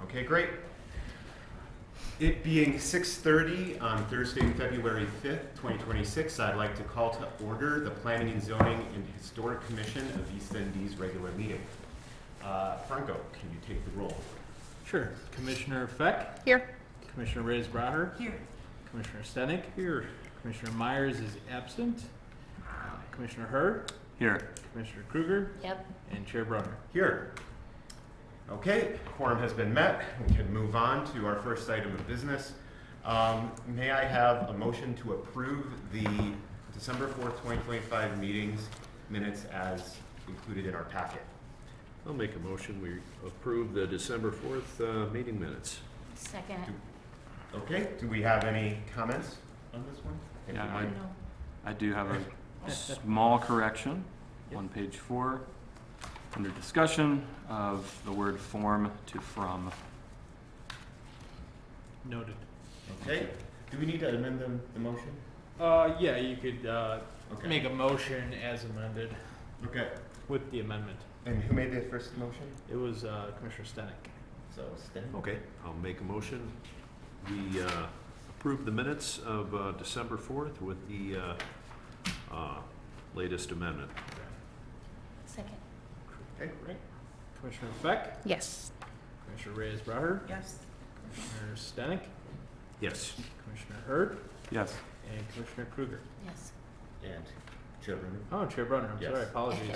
Okay, great. It being 6:30 on Thursday, February 5th, 2026, I'd like to call to order the Planning and Zoning and Historic Commission of East ND's regular meeting. Franco, can you take the roll? Sure. Commissioner Feck? Here. Commissioner Reyes-Braher? Here. Commissioner Stenick? Here. Commissioner Myers is absent. Commissioner Hurd? Here. Commissioner Kruger? Yep. And Chair Brunner. Here. Okay, quorum has been met. We can move on to our first item of business. May I have a motion to approve the December 4th, 2025 meetings minutes as included in our packet? I'll make a motion, we approve the December 4th meeting minutes. Second. Okay, do we have any comments on this one? Yeah, Anyone? No. I do have a small correction on page 4. Under discussion of the word form to from. Noted. Okay, do we need to amend the motion? Yeah, you could Okay. make a motion as amended Okay, with the amendment. and who made the first motion? It was Commissioner Stenick. So, Stan? Okay, I'll make a motion. We approve the minutes of December 4th with the latest amendment. Second. Okay, great. Commissioner Feck? Yes. Commissioner Reyes-Braher? Yes. Commissioner Stenick? Yes. Commissioner Hurd? Yes. And Commissioner Kruger. Yes. And Chair Brunner? Oh, Chair Brunner, I'm Yes. sorry, apologies.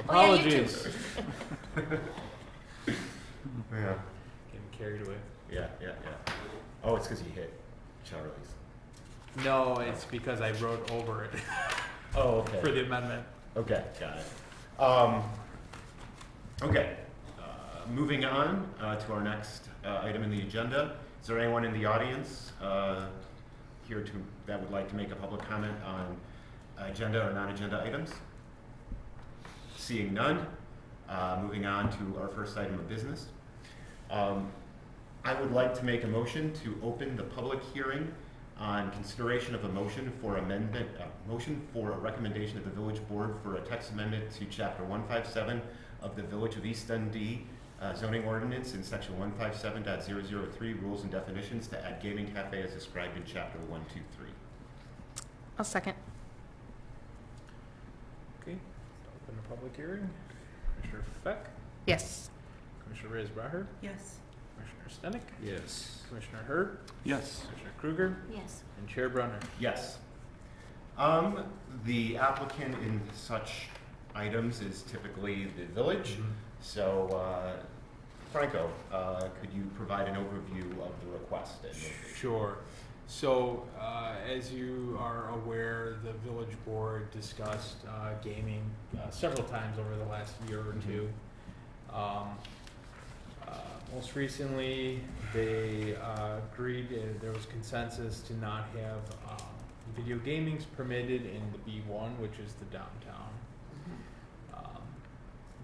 Oh, yeah, you too. Apologies. Yeah, Getting carried away. yeah. Oh, it's because you hit Charlie's. No, it's because I wrote over it Oh, okay. for the amendment. Okay, got it. Okay, moving on to our next item in the agenda. Is there anyone in the audience here that would like to make a public comment on agenda or non-agenda items? Seeing none, moving on to our first item of business. I would like to make a motion to open the public hearing on consideration of a motion for amendment, motion for a recommendation of the village board for a text amendment to chapter 157 of the Village of East Dundee zoning ordinance in section 157.003 rules and definitions to add gaming cafe as described in chapter 123. I'll second. Okay, open the public hearing. Commissioner Feck? Yes. Commissioner Reyes-Braher? Yes. Commissioner Stenick? Yes. Commissioner Hurd? Yes. Commissioner Kruger? Yes. And Chair Brunner. Yes. The applicant in such items is typically the village. So, Franco, could you provide an overview of the request? And Sure. So, as you are aware, the village board discussed gaming several times over the last year or two. Most recently, they agreed, there was consensus to not have video gamings permitted in the B1, which is the downtown.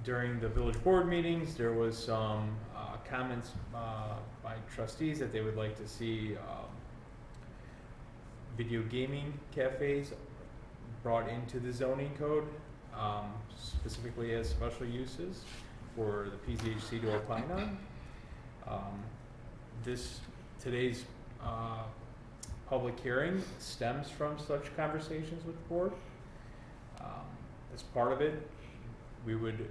During the village board meetings, there was some comments by trustees that they would like to see video gaming cafes brought into the zoning code, specifically as special uses for the PZHC to opine on. Today's public hearing stems from such conversations with the board. As part of it, we would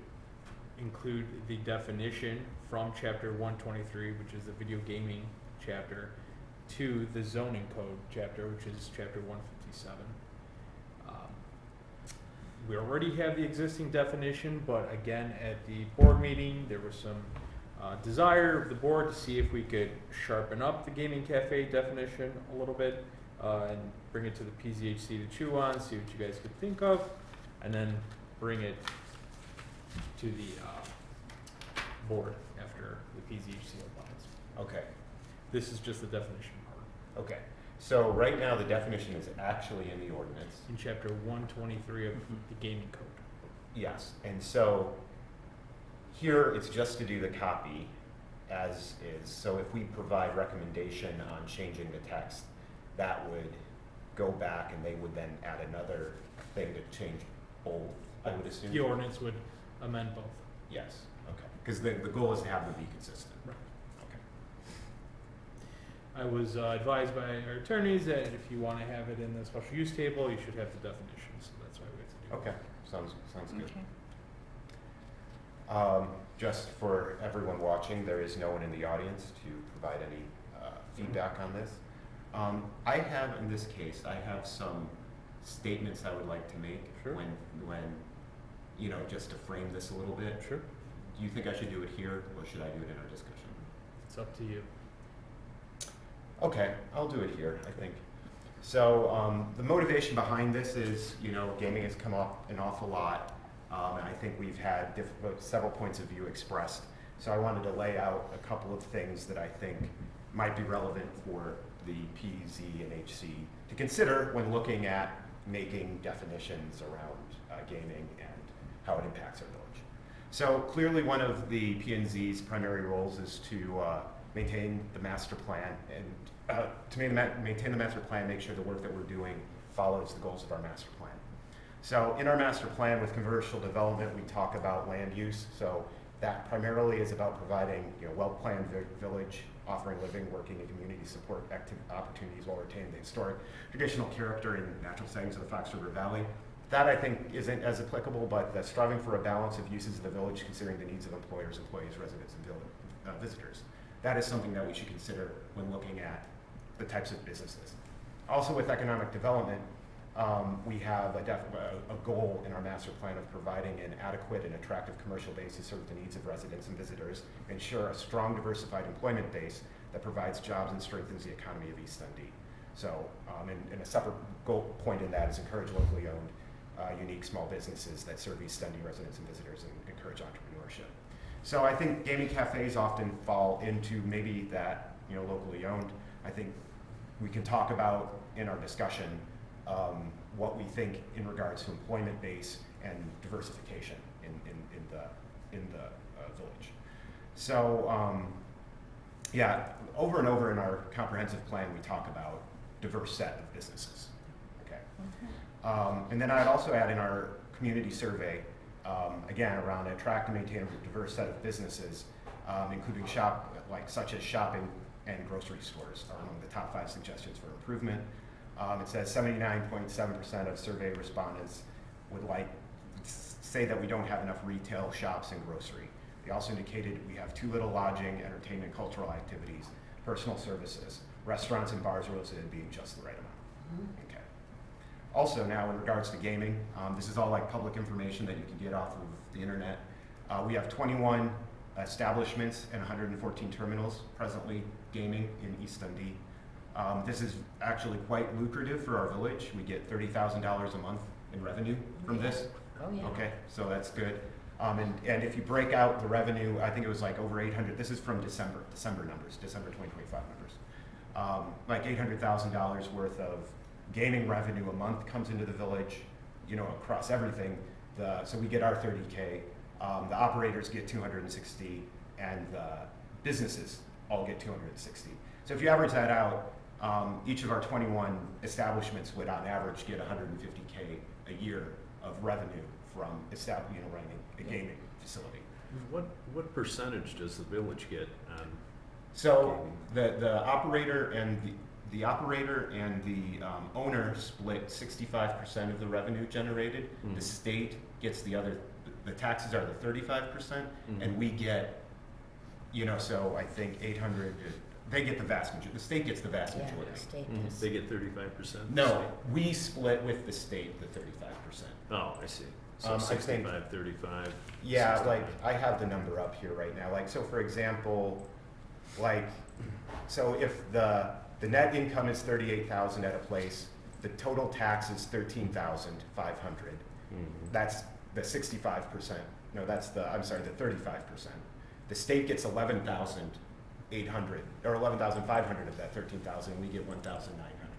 include the definition from chapter 123, which is the video gaming chapter, to the zoning code chapter, which is chapter 157. We already have the existing definition, but again, at the board meeting, there was some desire of the board to see if we could sharpen up the gaming cafe definition a little bit and bring it to the PZHC to chew on, see what you guys could think of, and then bring it to the board after the PZHC applies. Okay, This is just the definition part. okay. So right now, the definition is actually in the ordinance. In chapter 123 of the gaming code. Yes, and so here it's just to do the copy as is. So if we provide recommendation on changing the text, that would go back and they would then add another thing to change both, I would assume. The ordinance would amend both. Yes, okay, Because the goal is to have them be consistent. Right. Okay. I was advised by our attorneys that if you want to have it in the special use table, you should have the definitions, so that's why we have to do it. Okay, sounds good. Okay. Just for everyone watching, there is no one in the audience to provide any feedback on this. I have, in this case, I have some statements I would like to make Sure. when, just to frame this a little bit. Sure, Do you think I should do it here, or should I do it in our discussion? it's up to you. Okay, I'll do it here, I think. So, the motivation behind this is, gaming has come up an awful lot, and I think we've had several points of view expressed. So I wanted to lay out a couple of things that I think might be relevant for the PZ and HC to consider when looking at making definitions around gaming and how it impacts our village. So clearly one of the P&Z's primary roles is to maintain the master plan and maintain the master plan, make sure the work that we're doing follows the goals of our master plan. So in our master plan with commercial development, we talk about land use. So that primarily is about providing well-planned village, offering living, working, and community support opportunities while retaining the historic traditional character and natural settings of the Fox River Valley. That I think isn't as applicable, but the striving for a balance of uses of the village considering the needs of employers, employees, residents, and visitors. That is something that we should consider when looking at the types of businesses. Also with economic development, we have a goal in our master plan of providing an adequate and attractive commercial base to serve the needs of residents and visitors, ensure a strong diversified employment base that provides jobs and strengthens the economy of East Dundee. So, and a separate goal point in that is encourage locally owned, unique small businesses that serve East Dundee residents and visitors and encourage entrepreneurship. So I think gaming cafes often fall into maybe that, locally owned. I think we can talk about in our discussion what we think in regards to employment base and diversification in the village. So over and over in our comprehensive plan, we talk about diverse set of businesses. Okay, and then I'd also add in our community survey, again around attract and maintain a diverse set of businesses, including such as shopping and grocery stores are among the top 5 suggestions for improvement. It says 79.7% of survey respondents would say that we don't have enough retail shops and grocery. They also indicated we have too little lodging, entertainment, cultural activities, personal services, restaurants and bars are listed as being just the right amount. Okay. Also now in regards to gaming, this is all public information that you can get off of the internet. We have 21 establishments and 114 terminals presently gaming in East Dundee. This is actually quite lucrative for our village. We get $30,000 a month in revenue from this. Oh, yeah. Okay, so that's good. And if you break out the revenue, I think it was over 800. This is from December numbers, December 2025 numbers. $800,000 worth of gaming revenue a month comes into the village, across everything. So we get our 30K. The operators get 260, and the businesses all get 260. So if you average that out, each of our 21 establishments would on average get 150K a year of revenue from running a gaming facility. What percentage does the village get on? So the operator and the owner split 65% of the revenue generated. Mhm. The state gets the other. The taxes are the 35%, and we get, so I think 800. They get the vast majority. The state gets the vast Yeah, majority. the state Mhm. does. They get 35%? No, we split with the state the 35%. Oh, I see. So I think- 65, 35. Yeah, 69. I have the number up here right now. So for example, so if the net income is 38,000 at a place, the total tax is 13,500. Mhm. That's the 65%. No, that's the 35%. The state gets 11,800 or 11,500 of that 13,000, and we get 1,900.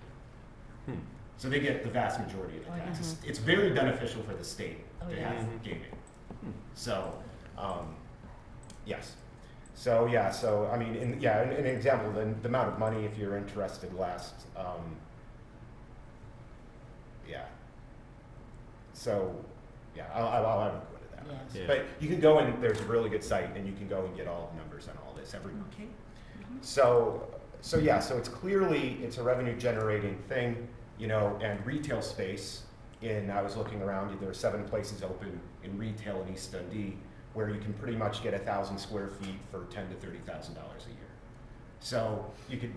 Hmm. So they get the vast majority of the Oh, yeah. taxes. It's very beneficial for the state Oh, to yeah. have Mhm. gaming. Hmm. So, yes. So yeah, so I mean, an example, the amount of money, if you're interested, yeah. So, yeah, I'll have to go into happens. Yeah. But you can go and there's a really good site and you can go and get all the numbers on all this every month. Okay. So it's clearly, it's a revenue generating thing, you know, and retail space I was looking around, there are 7 places open in retail in East Dundee where you can pretty much get 1,000 square feet for $10,000 to $30,000 a year. So you could,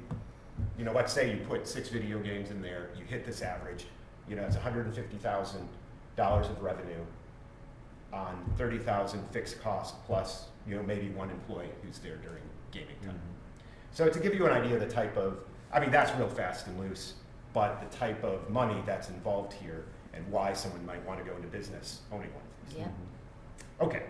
you know, let's say you put 6 video games in there, you hit this average, you know, it's $150,000 of revenue on 30,000 fixed cost plus, you know, maybe 1 employee who's there during gaming time. So to give you an idea of the type of, I mean, that's real fast and loose, but the type of money that's involved here and why someone might want to go into business owning one of these. Yeah. Okay,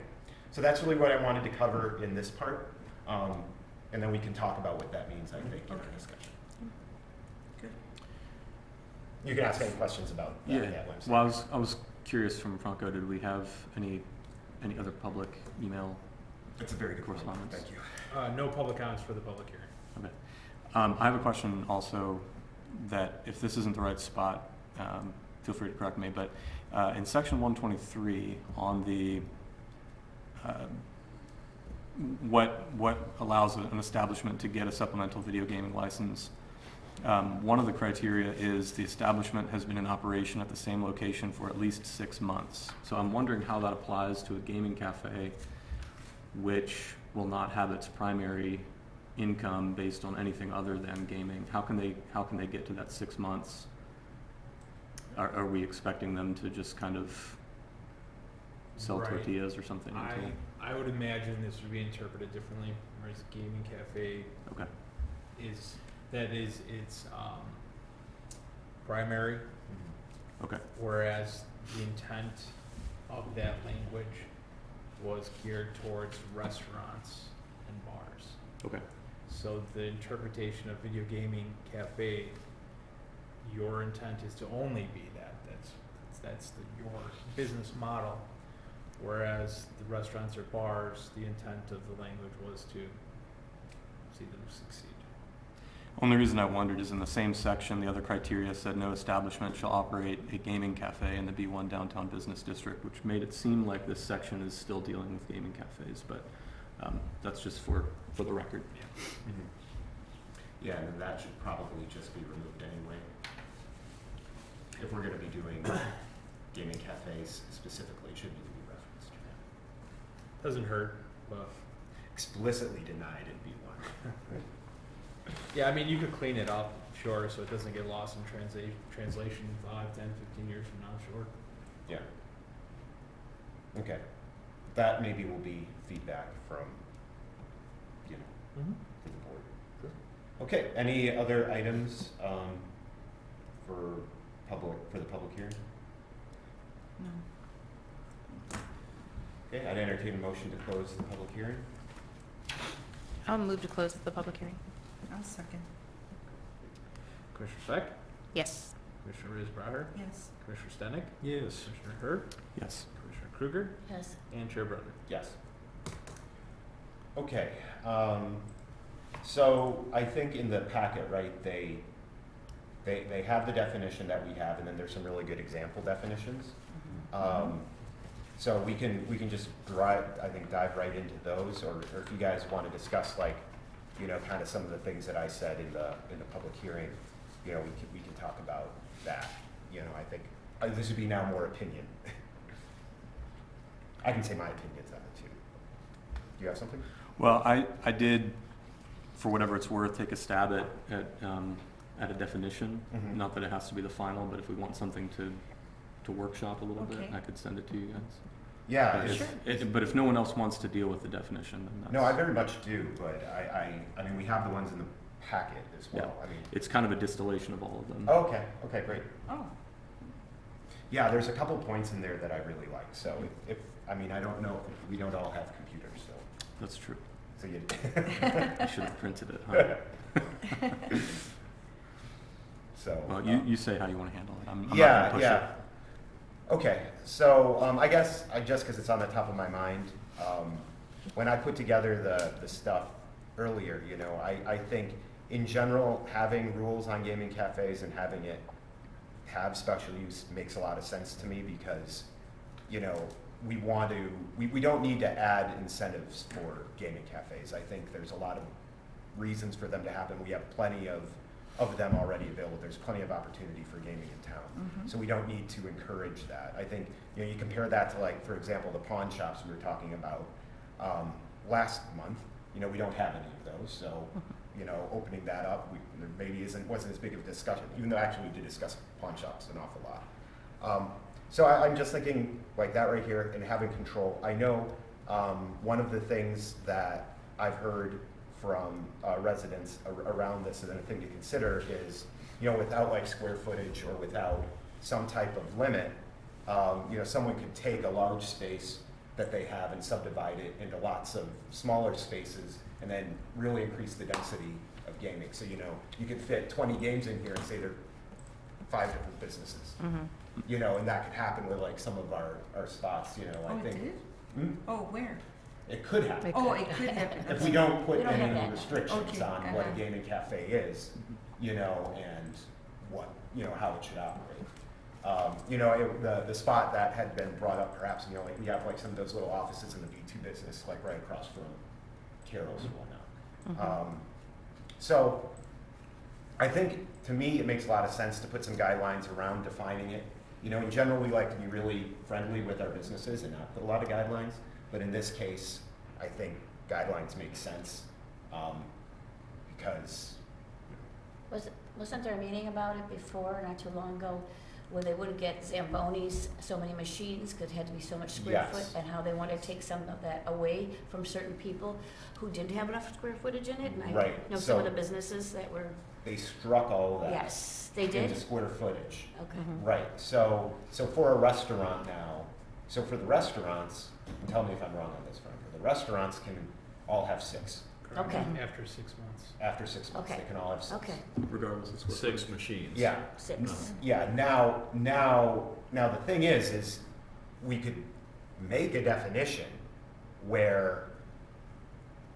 so that's really what I wanted to cover in this part. And then we can talk about what that means, I think, in our discussion. Good. You can ask any questions about that, website. Well, I was curious from Franco, did we have any other public email? That's a very good question. Correspondence. Thank you. No public comments for the public hearing. Okay. I have a question also that if this isn't the right spot, feel free to correct me, but in section 123 on the what allows an establishment to get a supplemental video gaming license, one of the criteria is the establishment has been in operation at the same location for at least 6 months. So I'm wondering how that applies to a gaming cafe which will not have its primary income based on anything other than gaming. How can they get to that 6 months? Are we expecting them to just kind of sell Right. tortillas or something? until- I would imagine this would be interpreted differently, whereas a gaming cafe Okay. is its primary, Okay. whereas the intent of that language was geared towards restaurants and bars. Okay. So the interpretation of video gaming cafe, your intent is to only be that. That's your business model. Whereas the restaurants or bars, the intent of the language was to see them succeed. Only reason I wondered is in the same section, the other criteria said no establishment shall operate a gaming cafe in the B1 downtown business district, which made it seem like this section is still dealing with gaming cafes, but that's just for the record. Yeah, and then that should probably just be removed anyway. If we're gonna be doing gaming cafes specifically, it shouldn't even be referenced. Doesn't hurt, but Explicitly denied in B1. yeah, I mean, you could clean it up, sure, so it doesn't get lost in translation 5, 10, 15 years from now, sure. Yeah. Okay. That maybe will be feedback from, you know, from the board. Okay, any other items for the public hearing? No. Okay, I'd entertain a motion to close the public hearing. I'll move to close the public hearing. I'll second. Commissioner Beck, Yes. Commissioner Reyes-Braher, Yes. Commissioner Stenick, Yes. Commissioner Hurd, Yes. Commissioner Kruger, Yes. and Chair Brother. Yes. Okay, so I think in the packet, right, they have the definition that we have, and then there's some really good example definitions. So we can just dive right into those, or if you guys want to discuss, like, you know, kind of some of the things that I said in the public hearing, you know, we can talk about that. You know, I think this would be now more opinion. I can say my opinions on it too. Do you have something? Well, I did, for whatever it's worth, take a stab at a definition. Mhm. Not that it has to be the final, but if we want something to workshop a little bit, Okay. I could send it to you guys. Yeah. But it's- but if no one else wants to deal with the definition, then that's... No, I very much do, but I mean, we have the ones in the packet as well. I mean, It's kind of a distillation of all of them. oh, okay, great. Oh, Yeah, there's a couple points in there that I really like. So if I mean, I don't know, we don't all have computers, That's true. so you. I should have printed it, huh? So. Well, you say how you want to handle it. I'm not Yeah, gonna push yeah. it. Okay, so I guess just because it's on the top of my mind, when I put together the stuff earlier, you know, I think in general having rules on gaming cafes and having it have special use makes a lot of sense to me because, you know, we want to, we don't need to add incentives for gaming cafes. I think there's a lot of reasons for them to happen. We have plenty of them already available. There's plenty of opportunity for gaming in town. Mhm. So we don't need to encourage that. I think, you know, you compare that to, like, for example, the pawn shops we were talking about last month. You know, we don't have any of those, so, you know, opening that up, there maybe wasn't as big of a discussion, even though actually we did discuss pawn shops an awful lot. So I'm just thinking like that right here and having control. I know one of the things that I've heard from residents around this, and a thing to consider is, you know, without like square footage or without some type of limit, you know, someone could take a large space that they have and subdivide it into lots of smaller spaces and then really increase the density of gaming. So, you know, you could fit 20 games in here and say there are 5 different businesses. Mhm. You know, and that could happen with like some of our spots, you know, I Oh, it think. did? Hmm? Oh, where? It could happen. It Oh, could. it could happen. If we don't put We don't have any that. restrictions Okay, on what a uh-huh. gaming cafe is, you know, and what, you know, how it should operate. You know, the spot that had been brought up perhaps, you know, like we have like some of those little offices in the B2 business, like right across from Carol's and whatnot. So I think, to me, it makes a lot of sense to put some guidelines around defining it. You know, in general, we like to be really friendly with our businesses and not put a lot of guidelines, but in this case, I think guidelines make sense, because, Wasn't there a meeting about it before, not too long ago, where they wouldn't get Zambonis so many machines, because it had to be so much square foot, Yes. and how they wanted to take some of that away from certain people who didn't have enough square footage in it, and I Right, know some of so- the businesses that were, they struck all of that yes, they into did? square footage. Okay. Mhm. Right, so for a restaurant now, so for the restaurants, and tell me if I'm wrong on this, Frank, the restaurants can all have 6. Okay, After 6 months. After 6 months, Okay. they can all have 6. okay, Regardless of square 6 footage. machines. Yeah, 6. yeah, now the thing is we could make a definition where,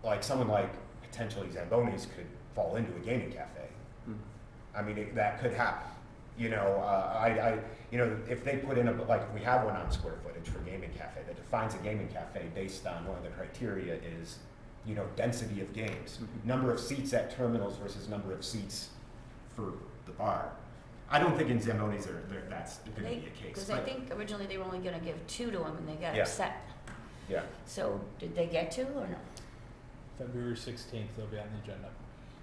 like, someone like potentially Zambonis could fall into a gaming cafe. Mm. I mean, that could happen. You know, you know, if they put in like, if we have one on square footage for gaming cafe that defines a gaming cafe based on one of the criteria is, you know, density of games, number of seats at terminals versus number of seats for the bar. I don't think in Zambonis that's going to be a case. Because I but- think originally they were only gonna give 2 to them, and they got Yeah. upset. Yeah, So, did they get 2 or no? February 16th, they'll be on the agenda.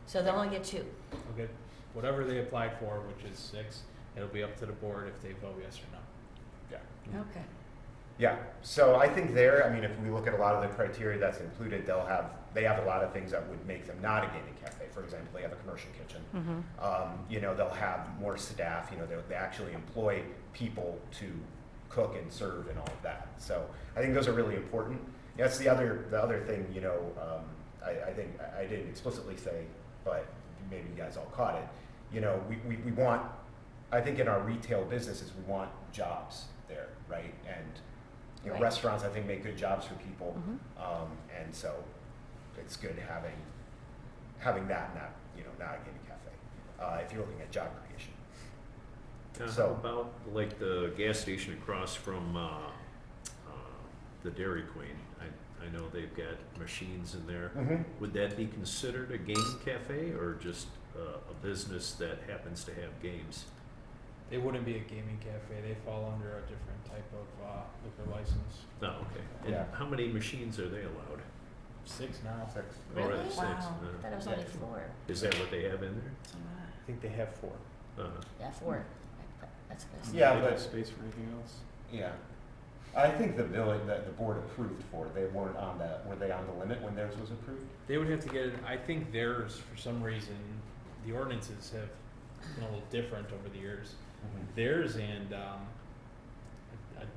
So they'll only get 2. They'll get whatever they applied for, which is 6. It'll be up to the board if they vote yes or no. yeah. Okay. Yeah, so I think there, I mean, if we look at a lot of the criteria that's included, they have a lot of things that would make them not a gaming cafe. For example, they have a commercial kitchen. Mhm. You know, they'll have more staff, you know, they actually employ people to cook and serve and all of that. So I think those are really important. That's the other thing, you know, I think I didn't explicitly say, but maybe you guys all caught it. You know, we want, I think in our retail businesses, we want jobs there, right? And, you know, Right. restaurants, I think, make good jobs for people. Mhm. And so it's good having that, not, you know, not a gaming cafe, if you're looking at job creation. How So- about like the gas station across from the Dairy Queen? I know they've got machines in there. Would that be considered a gaming cafe or just a business that happens to have games? They wouldn't be a gaming cafe. They fall under a different type of liquor license. No, okay. Yeah. And how many machines are they allowed? 6 now. 6. Already Really? 6. Wow, I thought it was only Yeah. 4. Is that what they have in there? I think they have 4. Yeah, 4. That's what I said. Yeah, They but- got space for anything else? Yeah. I think the village, that the board approved for, they weren't on that, were they on the limit when theirs was approved? They would have to get it, I think theirs, for some reason, the ordinances have been a little different over the years. Theirs and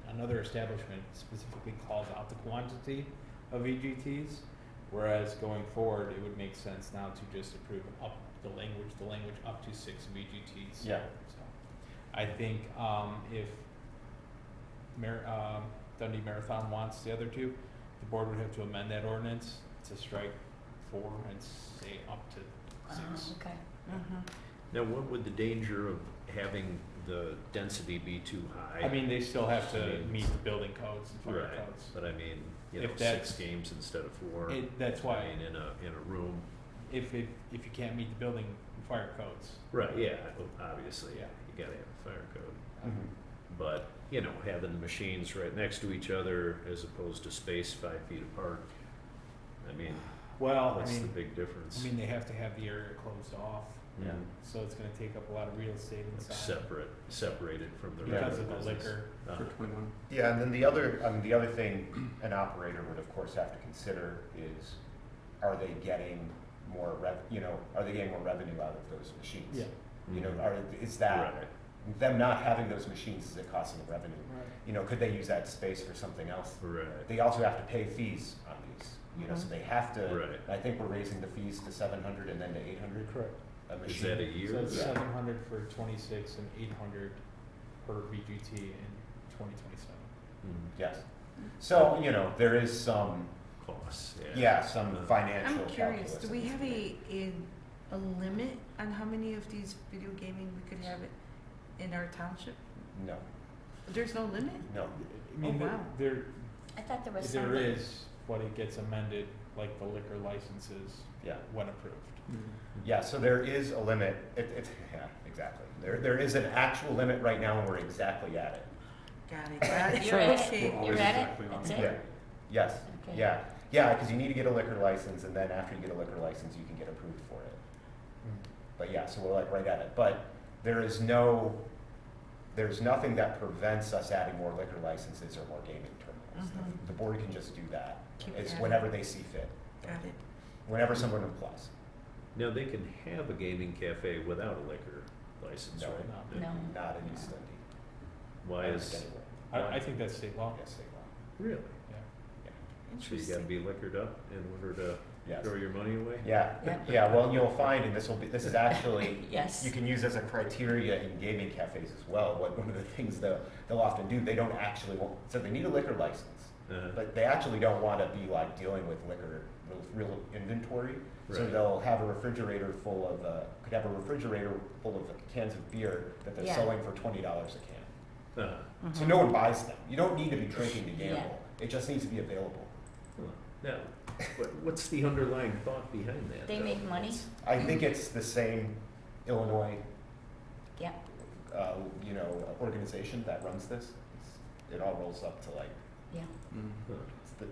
another establishment specifically calls out the quantity of VGTs, whereas going forward, it would make sense now to just approve up the language up to 6 VGTs. Yeah. So, I think if Dundee Marathon wants the other 2, the board would have to amend that ordinance to strike 4 and say up to 6. Okay. Mhm. Now, what would the danger of having the density be too high? I mean, they still have I to mean, meet the building codes and fire Right, codes. but I mean, you If know, that's- 6 games instead of 4. That's I why, mean, in a room. if you can't meet the building and fire codes, Right, yeah, obviously, Yeah. you gotta have a fire code. Mhm. But, you know, having the machines right next to each other as opposed to spaced 5 feet apart, I mean, well, I what's the mean, big difference? they have to have the area closed off, Yeah. so it's gonna take up a lot of real estate Like inside. separated from the Yeah. Because regular of the business. liquor. Uh, For 21. Yeah, and then the other thing an operator would of course have to consider is, are they getting more are they getting more revenue out of those machines? Yeah. You know, Mhm. is that, Right. them not having those machines, is it costing them revenue? Right. You know, could they use that space for something else? Right. They also have to pay fees on these, you know, so they have to, Right. I think we're raising the fees to 700 and then to 800 Correct. a Is machine. that a year? So it's Yeah. 700 for 26 and 800 per VGT in 2027. Mhm. Yes. So, you know, there is some, Costs, some Uh, financial I'm curious, calculus do we in have this. a limit on how many of these video gaming we could have in our township? No, There's no limit? no. I mean, wow. there I thought there was there something. is, but it gets amended like the liquor licenses Yeah. when approved. Yeah, so there is a limit. Yeah, exactly. There is an actual limit right now, and we're exactly at it. Got it, got it. You're at Okay. it, We're you're always at exactly it, on that's it. it? Yeah. Yes. Okay. Yeah. Yeah, because you need to get a liquor license, and then after you get a liquor license, you can get approved for it. But yeah, so we're like right at it. But there's nothing that prevents us adding more liquor licenses or more gaming terminals. Mhm. The board can just do that. Keep It's adding. whenever they see fit, Got it. whenever someone applies. Now, they can have a gaming cafe without a liquor license, No. right? No. Not in East Dundee. Why I don't is, think anywhere. I think that's state law. Yes, state law. really? Yeah. So you gotta Interesting. be liquored up in order to Yes. throw your money away? Yeah, Yeah. yeah, well, you'll find, and this is actually, Yes. you can use as a criteria in gaming cafes as well. One of the things they'll often do, they don't actually want, so they need a liquor license, Uh-huh. but they actually don't want to be like dealing with liquor, real inventory. So Right. they'll have a refrigerator full of, full of cans of beer that they're Yeah. selling for $20 a can. Uh-huh. So no one buys them. You don't need to be drinking to gamble. It just needs to be available. Huh. Now, what's the underlying thought behind that? They though? make money? I think it's the same Illinois Yeah, organization that runs this. It all rolls up to like, yeah. Huh. it's the.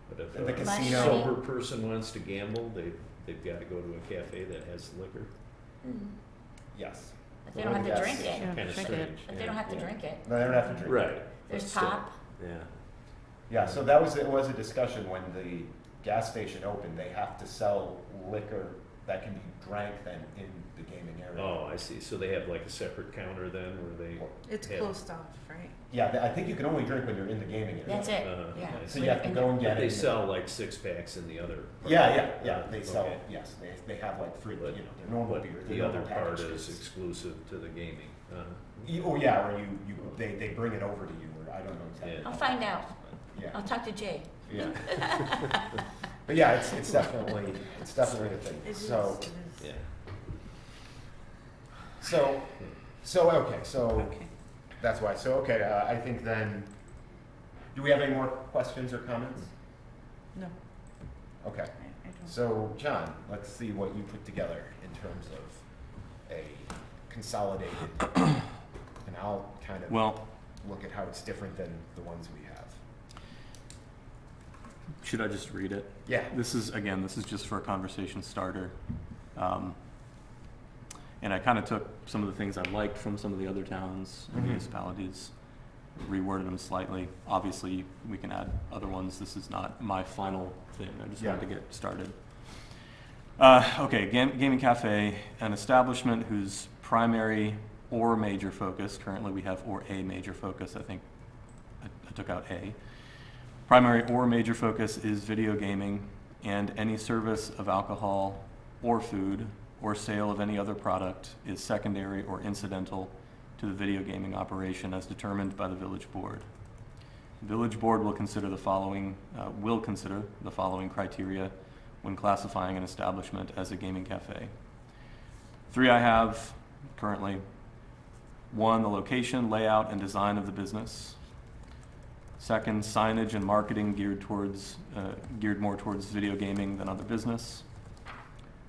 But if The a casino- sober person wants to gamble, they've gotta go to a cafe that has liquor? Yes. But they don't have to Yes. drink it. Yeah. Kinda drink it. strange. But they don't have to Yeah. drink it. No, they don't have to drink. Right. but There's still, pop. Yeah. Yeah, so it was a discussion when the gas station opened. They have to sell liquor that can be drank then in the gaming area. Oh, I see. So they have like a separate counter then where they? It's have- closed off, right? Yeah, I think you can only drink when you're in the gaming area. That's it, Uh, yeah. I So you have to go and get But it. they sell like 6-packs in the other. part. Yeah. They sell. Okay. Yes, they have like three. But, their normal but beer. the their other normal part packaged is goods. exclusive to the gaming. Oh yeah, or they bring it over to you, or I don't know exactly. Yeah. how I'll it find works, out. but Yeah. I'll talk to Jay. Yeah. But yeah, it's definitely a thing. It is, So it is. Yeah. okay, so Okay. that's why. So okay, I think then. Do we have any more questions or comments? No, Okay. I don't. So John, let's see what you put together in terms of a consolidated, and I'll kind of Well, look at how it's different than the ones we have. should I just read it? Yeah. This is just for a conversation starter. And I kind of took some of the things I liked from some of the other towns and Mhm. municipalities, reworded them slightly. Obviously, we can add other ones. This is not my final thing. I just wanted to Yeah. get started. Okay, gaming cafe, an establishment whose primary or major focus, currently we have or a major focus, I think I took out A. Primary or major focus is video gaming, and any service of alcohol or food or sale of any other product is secondary or incidental to the video gaming operation as determined by the village board. The village board will consider the following criteria when classifying an establishment as a gaming cafe. 3 I have currently. One, the location, layout, and design of the business. Second, signage and marketing geared more towards video gaming than other business.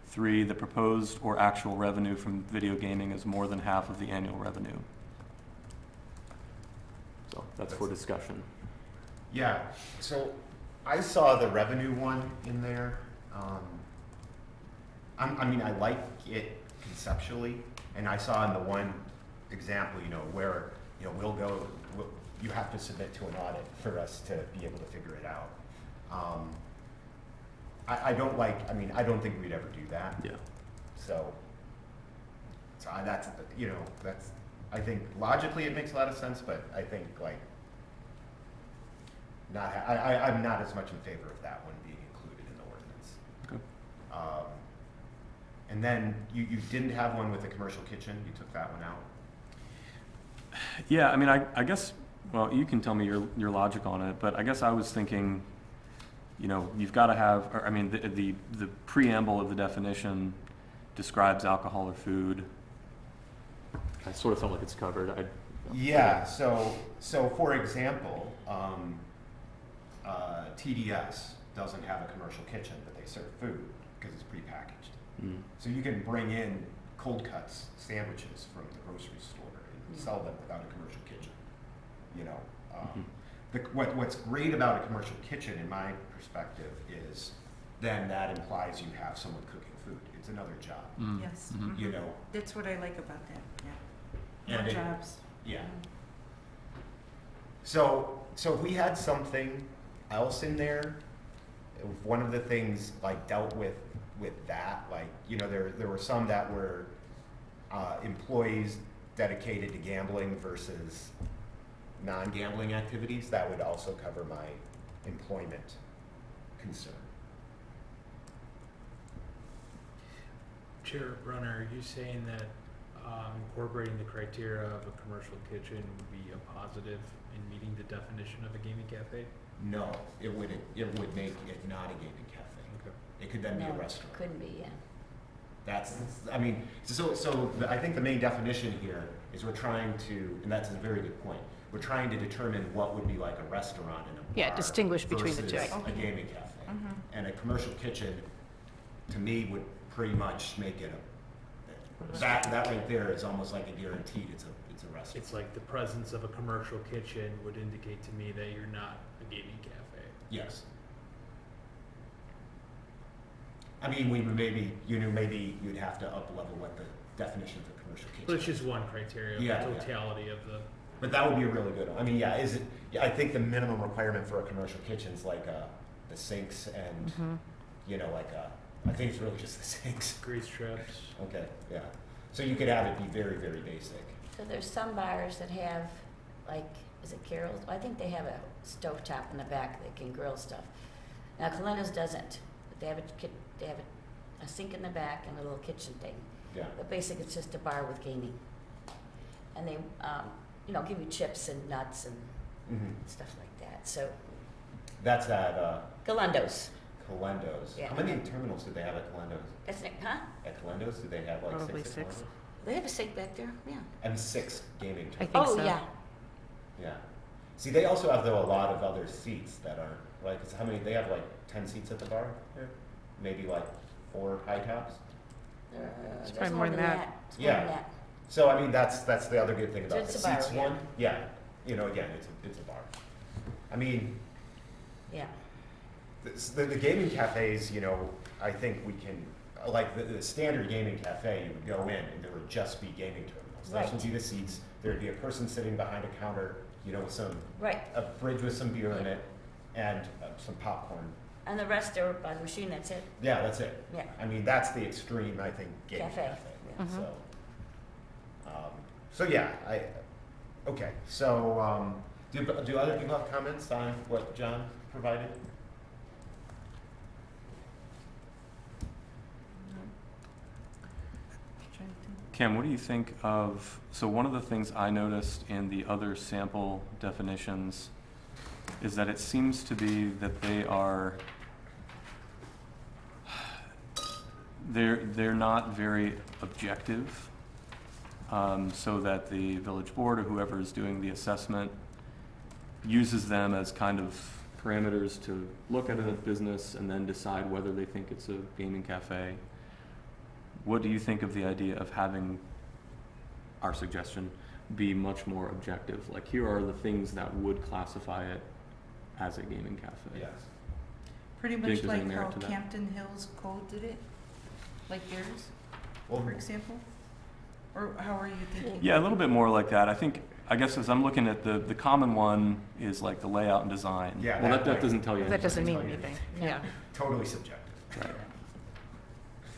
Three, the proposed or actual revenue from video gaming is more than half of the annual revenue. So that's for discussion. Yeah, so I saw the revenue one in there. I mean, I like it conceptually, and I saw in the one example, where, you have to submit to an audit for us to be able to figure it out. I don't think we'd ever do that. Yeah. So I think logically it makes a lot of sense, but I think I'm not as much in favor of that one being included in the ordinance. Okay. And then you didn't have one with a commercial kitchen, you took that one out? Yeah, I mean, I guess, well, you can tell me your logic on it, but I guess I was thinking, you've got to have, or, I mean, the preamble of the definition describes alcohol or food. I sort of felt like it's covered. Yeah, so for example, TDS doesn't have a commercial kitchen, but they serve food because it's prepackaged. Mm. So you can bring in cold cuts sandwiches from the grocery store and sell them without a commercial kitchen. What's great about a commercial kitchen, in my perspective, is then that implies you have someone cooking food. It's another job. Mm. Yes. Mhm. You know, That's what I like about that, yeah. And More it- jobs. yeah. So if we had something else in there, if one of the things dealt with that, there were some that were employees dedicated to gambling versus non-gambling activities, that would also cover my employment concern. Chair Brunner, are you saying that incorporating the criteria of a commercial kitchen would be a positive in meeting the definition of a gaming cafe? No, it would make it not a gaming cafe. Okay. It could then be a No, restaurant. couldn't be, yeah. I think the main definition here is we're trying to, and that's a very good point, we're trying to determine what would be like a restaurant and a bar. Yeah, distinguish between the two. Versus a Okay. gaming cafe. Mhm. And a commercial kitchen, to me, would pretty much make it that right there is almost like a guaranteed it's a restaurant. It's like the presence of a commercial kitchen would indicate to me that you're not a gaming cafe. Yes. I mean, maybe you'd have to up-level what the definition of a commercial kitchen But it's is. just one criteria, Yeah, the yeah. totality of the. But that would be a really good one. I mean, I think the minimum requirement for a commercial kitchen is the sinks and, I think it's really just the sinks. Grease traps. Okay, yeah. So you could have it be very, very basic. So there's some bars that have, is it Carol's? I think they have a stovetop in the back that can grill stuff. Now, Calendo's doesn't. But they have a sink in the back and a little kitchen thing. Yeah. But basically, it's just a bar with gaming. And they, give you chips and nuts and Mhm. stuff like that. So, That's at Galendo's. Calendo's. Yeah. How many terminals did they have at Calendo's? That's it, huh? At Calendo's, did they have Probably 6 at six. Calendo's? They have a sink back there, yeah. And 6 gaming I terminals. think Oh, so. yeah. Yeah. See, they also have though a lot of other seats that aren't how many? They have 10 seats at the bar. Maybe 4 high tops. It's probably more than that. It's more Yeah. than that. So I mean, that's the other good thing about It's the a bar, seats yeah. one. Yeah. Again, it's a bar. I mean, Yeah. the gaming cafes. I think we can the standard gaming cafe. You would go in and there would just be gaming terminals. Those Right. would be the seats. There'd be a person sitting behind a counter. With Right. a fridge with some beer in it and some popcorn. And the rest are by the machine, that's it. Yeah, that's it. Yeah. I mean, that's the extreme, I think, gaming Cafe. cafe. Yeah. Mhm. So yeah, okay. So, do other people have comments on what John provided? Cam, what do you think of, so one of the things I noticed in the other sample definitions is that it seems to be that they're not very objective. so that the village board or whoever is doing the assessment uses them as kind of parameters to look at a business and then decide whether they think it's a gaming cafe. What do you think of the idea of having our suggestion be much more objective? Like, here are the things that would classify it as a gaming cafe. Yes. Pretty Think much there's any like merit how to that? Campton Hills Code did it, like theirs, Well, for example? Or how are you thinking? Yeah, a little bit more like that. I guess as I'm looking at the common one is like the layout and design. Yeah, Well, that that might- doesn't tell you anything. That doesn't mean That's what anything, No. yeah. totally subjective. Right.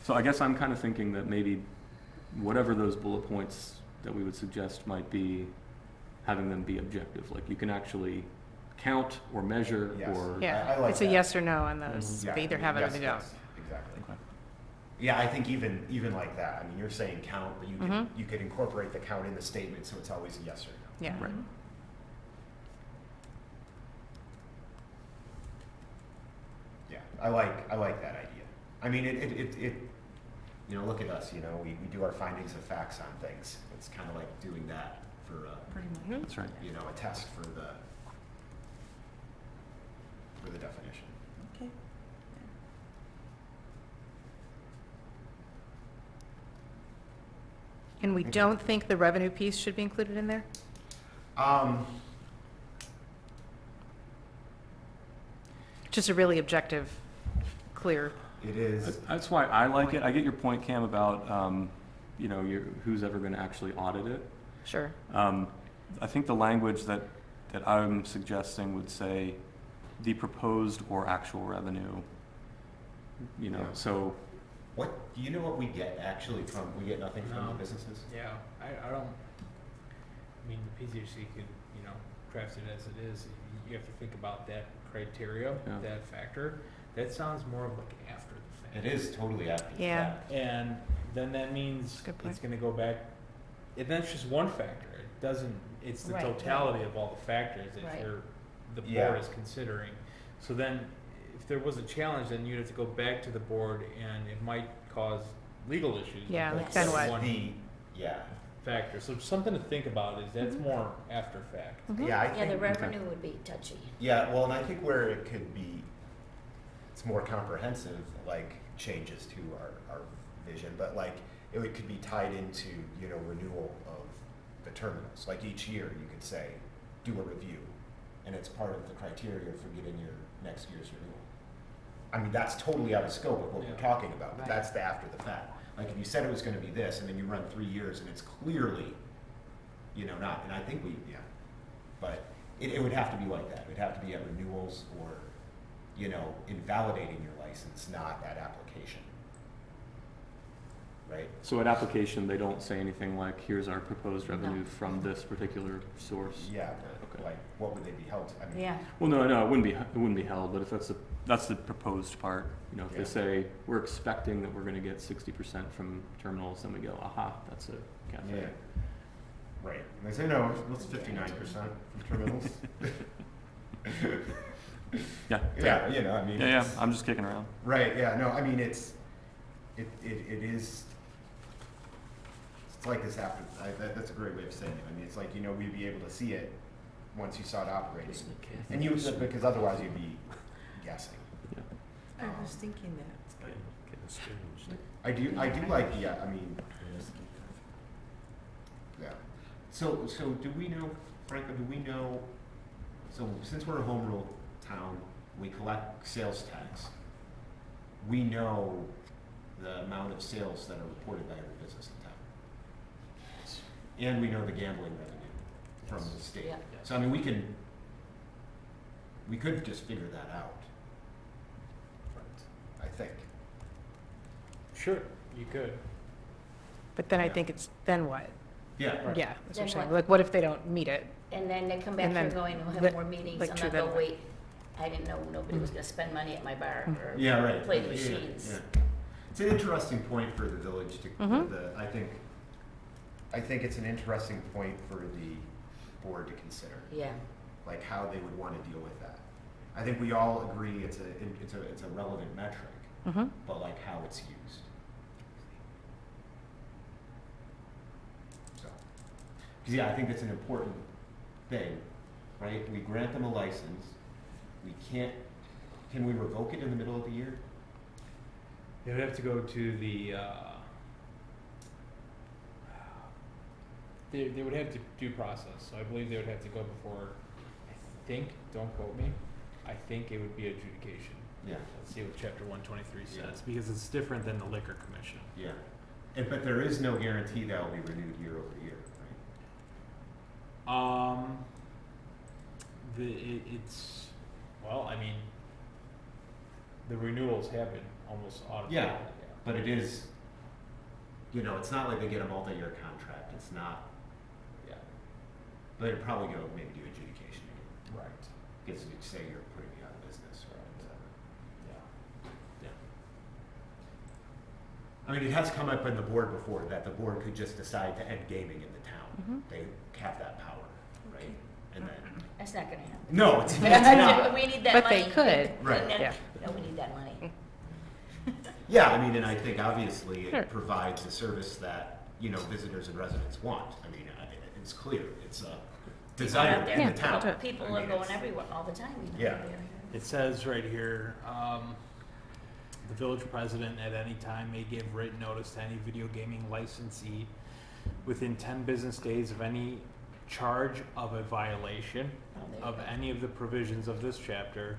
So I guess I'm kind of thinking that maybe whatever those bullet points that we would suggest might be, having them be objective. Like, you can actually count or measure Yes. or. Yeah, I like it's a that. yes or no on those. Yeah, They either have it or yes, they don't. yes, Exactly. Okay. Yeah, I think even like that, I mean, you're saying count, but Mhm. you could incorporate the count in the statement, so it's always a yes or no. Yeah. Right. Yeah, I like that idea. I mean, it you know, look at us, you know, we do our findings of facts on things. It's kind of like doing that for, Pretty much. Mhm. That's right. you know, a test for the definition. Okay. And we don't think the revenue piece should be included in there? Just a really objective, clear, It is, That's why I like it. I get your point, Cam, about, you know, who's ever going to actually audit it. sure. I think the language that I'm suggesting would say the proposed or actual revenue, you know, Yeah. so, what, do you know what we get actually from, we get nothing from the No. businesses? Yeah, I don't, I mean, the PZHC could, you know, craft it as it is. You have to think about that criteria, Yeah. that factor. That sounds more of like after the fact. It is totally after the Yeah. fact. And then that means Good point. it's gonna go back, and that's just one factor. It doesn't, it's the Right, right. totality of all the factors that Right. the Yeah. board is considering. So then, if there was a challenge, then you'd have to go back to the board, and it might cause legal issues. Yeah, because then of what? One Yeah, factor, so something to think about is that's more after fact. Mhm. yeah, I Yeah, the think, revenue would be touchy. yeah, well, and I think where it could be, it's more comprehensive, like changes to our vision, but like, it could be tied into, you know, renewal of the terminals. Like each year, you could say, do a review, and it's part of the criteria for getting your next year's renewal. I mean, that's totally out of scope of what we're Yeah. talking about, but Right. that's the after the fact. Like, if you said it was gonna be this, and then you run 3 years, and it's clearly, you know, not, and I think but it would have to be like that. It would have to be at renewals or, you know, invalidating your license, not at application. Right? so at application, they don't say anything like, here's our proposed No. revenue from this particular source. Yeah, but Okay. like, what would they be held to? I mean, Yeah, Well, no, it wouldn't be held, but if that's the proposed part, you know, if they Yeah. say, we're expecting that we're gonna get 60% from terminals, then we go, aha, that's a cafe. Yeah. Right. And they say, no, what's 59% from terminals? Yeah. Yeah, you know, I mean. Yeah, it's- I'm just kicking around. Right, yeah, no, I mean, it is, it's like this after, that's a great way of saying it. I mean, it's like, you know, we'd be able to see it once you saw it operating. And you, because otherwise you'd be guessing. Yeah. I was thinking that. I do like the, I mean, yeah. So do we know, Franco, so since we're a home rule town, we collect sales tax, we know the amount of sales that are reported by every business in town. And we know the gambling revenue from the state. Yeah. So I mean, we could just figure that out. I think. Sure, you could. But then I Yeah. think it's, then what? Yeah. Right. Yeah, that's what Then I'm saying. what? Like, what if they don't meet it? and then they come back And here then going, we'll have let- more meetings, like, and true, they'll then go, wait, I didn't know nobody was gonna spend money at my bar, Mm. or Yeah, right. play the Yeah, machines. yeah. It's an interesting point for the village to, Mhm. I think it's an interesting point for the board to consider, Yeah, like how they would want to deal with that. I think we all agree it's a relevant metric, Mm-hmm. but like how it's used. So, 'Cause, yeah, I think that's an important thing, right? We grant them a license, we can't, can we revoke it in the middle of the year? They would have to go to the, they would have to due process, so I believe they would have to go before, I think, don't quote me, I think it would be adjudication. Yeah, Let's see what chapter 123 Yeah. says, because it's different than the liquor commission. yeah. But there is no guarantee that will be renewed year over year, right? It's, well, I mean, the renewals happen almost automatically. Yeah. But it is, you know, it's not like they get a multi-year contract, it's not, Yeah, they'd probably go maybe do adjudication again. right, Because you say you're putting me out of business or whatever. yeah. I mean, it has come up in the board before that the board could just decide to end gaming in the town. Mhm. They have that power, right? And then, That's not gonna happen. no, it's not. We need that But money. they could. Right. Yeah. No, we need that money. Yeah, I mean, and I think obviously Sure. it provides a service that, you know, visitors and residents want. I mean, it's clear, it's a out desire there. in Yeah, the town. that's it. People I are mean, going it's- everywhere, all the time, you know. Yeah. It says right here, the village president at any time may give written notice to any video gaming licensee within 10 business days of any charge of a violation Oh, there you of go. any of the provisions of this chapter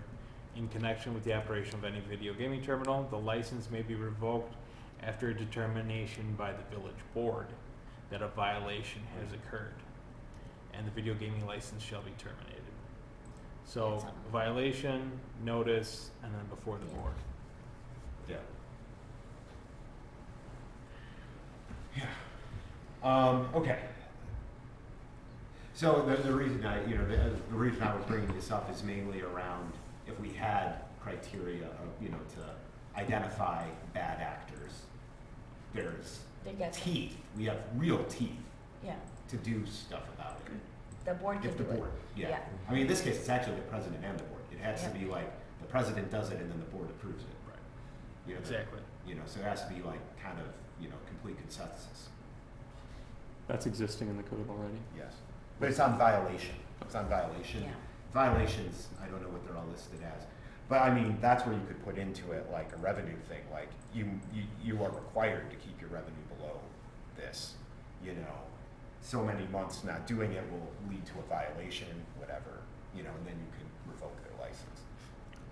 in connection with the operation of any video gaming terminal. The license may be revoked after a determination by the village board that a violation has occurred, and the video gaming license shall be terminated. So, That's something. violation, notice, and then before the Yeah. board. Yeah. Okay. So the reason the reason I was bringing this up is mainly around if we had criteria of, to identify bad actors, there's They got some- teeth, we have real teeth Yeah, to do stuff about it. the board can If do the it. board, yeah. Yeah. I mean, in this case, it's actually the president and the board. It has to Yep. be like, the president does it and then the board approves it. Right. You know, Exactly. So it has to be like kind of, complete consensus. That's existing in the code already. Yes. But it's on violation. It's on violation. Yeah. Violations, I don't know what they're all listed as. But I mean, that's where you could put into it like a revenue thing, like you are required to keep your revenue below this, so many months not doing it will lead to a violation, whatever, and then you can revoke their license.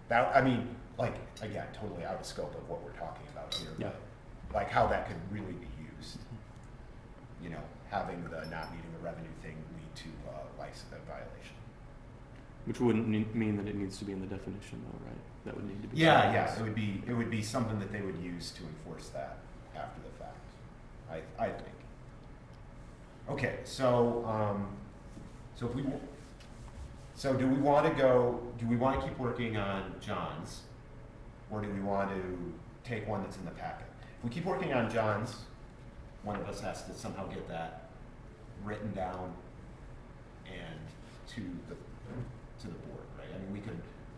That, I mean, like, again, totally out of scope of what we're talking about here, Yeah. but like how that could really be used. Having the not meeting the revenue thing lead to license violation. Which wouldn't mean that it needs to be in the definition though, right? That would need to be. Yeah, it would be something that they would use to enforce that after the fact, I think. Okay, so, so do we want to keep working on John's, or do we want to take one that's in the packet? If we keep working on John's, one of us has to somehow get that written down and to the board, right? I mean,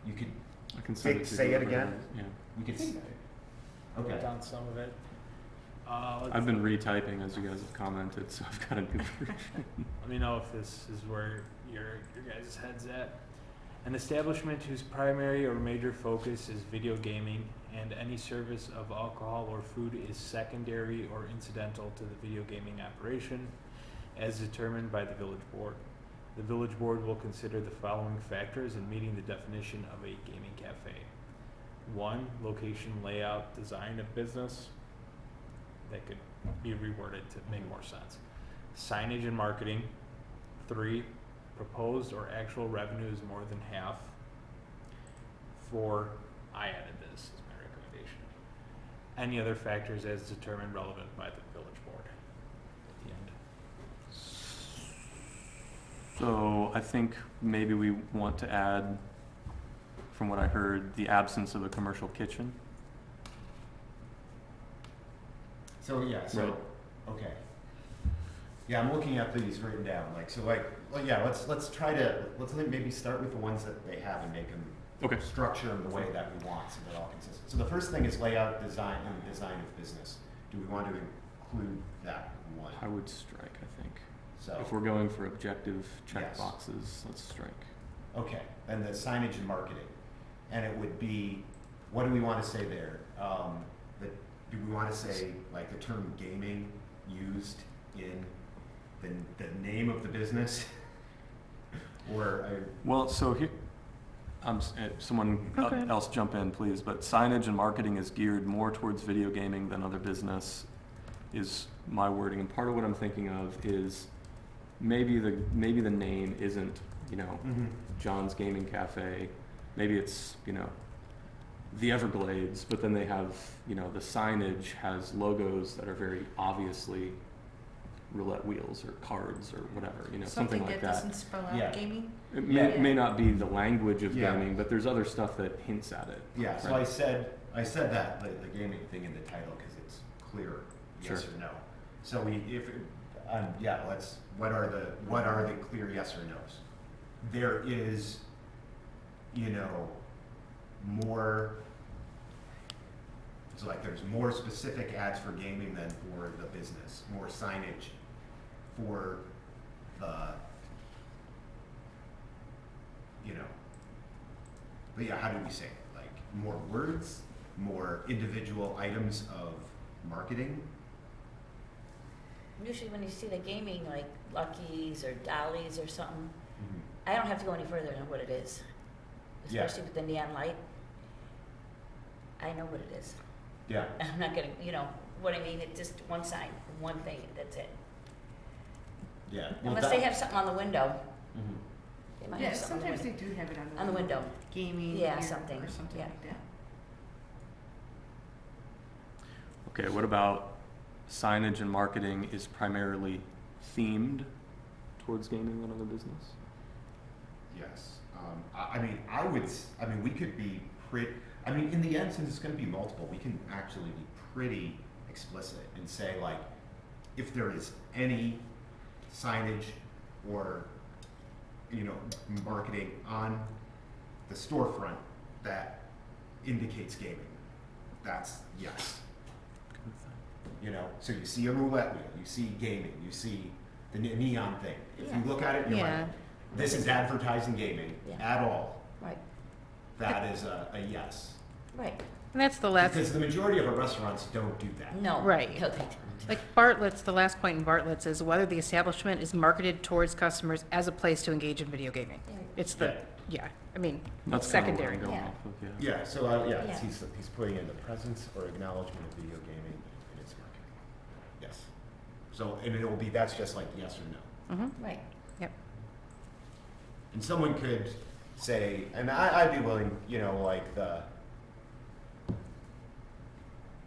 you could I can send it to say it whoever again? is, Yeah. We could, Wrote okay, down some of it. I've been retyping as you guys have commented, so I've got a new version. Let me know if this is where your guys' head's at. An establishment whose primary or major focus is video gaming and any service of alcohol or food is secondary or incidental to the video gaming operation as determined by the village board. The village board will consider the following factors in meeting the definition of a gaming cafe. 1, location, layout, design of business. That could be reworded to make more sense. Signage and marketing. 3, proposed or actual revenue is more than half. 4, I added this as my recommendation. Any other factors as determined relevant by the village board at the end. So I think maybe we want to add, from what I heard, the absence of a commercial kitchen. so yeah, Right. okay. Yeah, I'm looking at these written down, let's maybe start with the ones that they have and make them Okay. structure them the way that we want, so they're all consistent. So the first thing is layout, design, and design of business. Do we want to include that one? I would strike, I think. So, If we're going for objective check Yes. boxes, let's strike. okay, and the signage and marketing. And it would be, what do we want to say there? Do we want to say, like, the term gaming used in the name of the business? Or, Well, so here, someone Okay. else jump in, please, but signage and marketing is geared more towards video gaming than other business, is my wording. And part of what I'm thinking of is maybe the name isn't, John's Gaming Cafe. Maybe it's, the Everglades, but then they have, the signage has logos that are very obviously roulette wheels or cards or whatever, something like that that. doesn't spell Yeah. out gaming? It Yeah. may not be the language of Yeah. gaming, but there's other stuff that hints at it. yeah, so right? I said that, the gaming thing in the title, because it's clear, yes Sure. or no. So what are the clear yes or no's? There is, more, so like there's more specific ads for gaming than for the business, more signage for the, but yeah, how do we say it? Like more words, more individual items of marketing? Usually when you see the gaming, like Lucky's or Dolly's or something, Mhm. I don't have to go any further than what it is. Yeah. Especially with the neon light. I know what it is. Yeah, I'm not gonna, what I mean, it's just one sign, one thing, that's it. yeah. Well, Unless they have something on the window, Mhm. they might Yeah, have something on sometimes the they window. do have it On the window. Gaming. Yeah, here something, Or something yeah. like that. Okay, what about signage and marketing is primarily themed towards gaming than other business? Yes. We could be in the end, since it's gonna be multiple, we can actually be pretty explicit and say, like, if there is any signage or, marketing on the storefront that indicates gaming, that's yes. So you see a roulette wheel, you see gaming, you see the neon thing. If you Yeah. look at it, you're Yeah. like, this is advertising gaming Yeah. at all. Right, That is a yes. right. And that's the last, Because the majority of our restaurants don't do that. No. Right. No, they don't. like Bartlett's, the last point in Bartlett's is whether the establishment is marketed towards customers as a place to engage in video gaming. Yeah. It's the, yeah, That's kind of what secondary. I'm going Yeah. off of, yeah. Yeah, so, Yeah. he's putting in the presence or acknowledgement of video gaming in its marketing. Yes. So, and it will be, that's just like yes or no. Mm-hmm, Right. yep. And someone could say, and I'd be willing,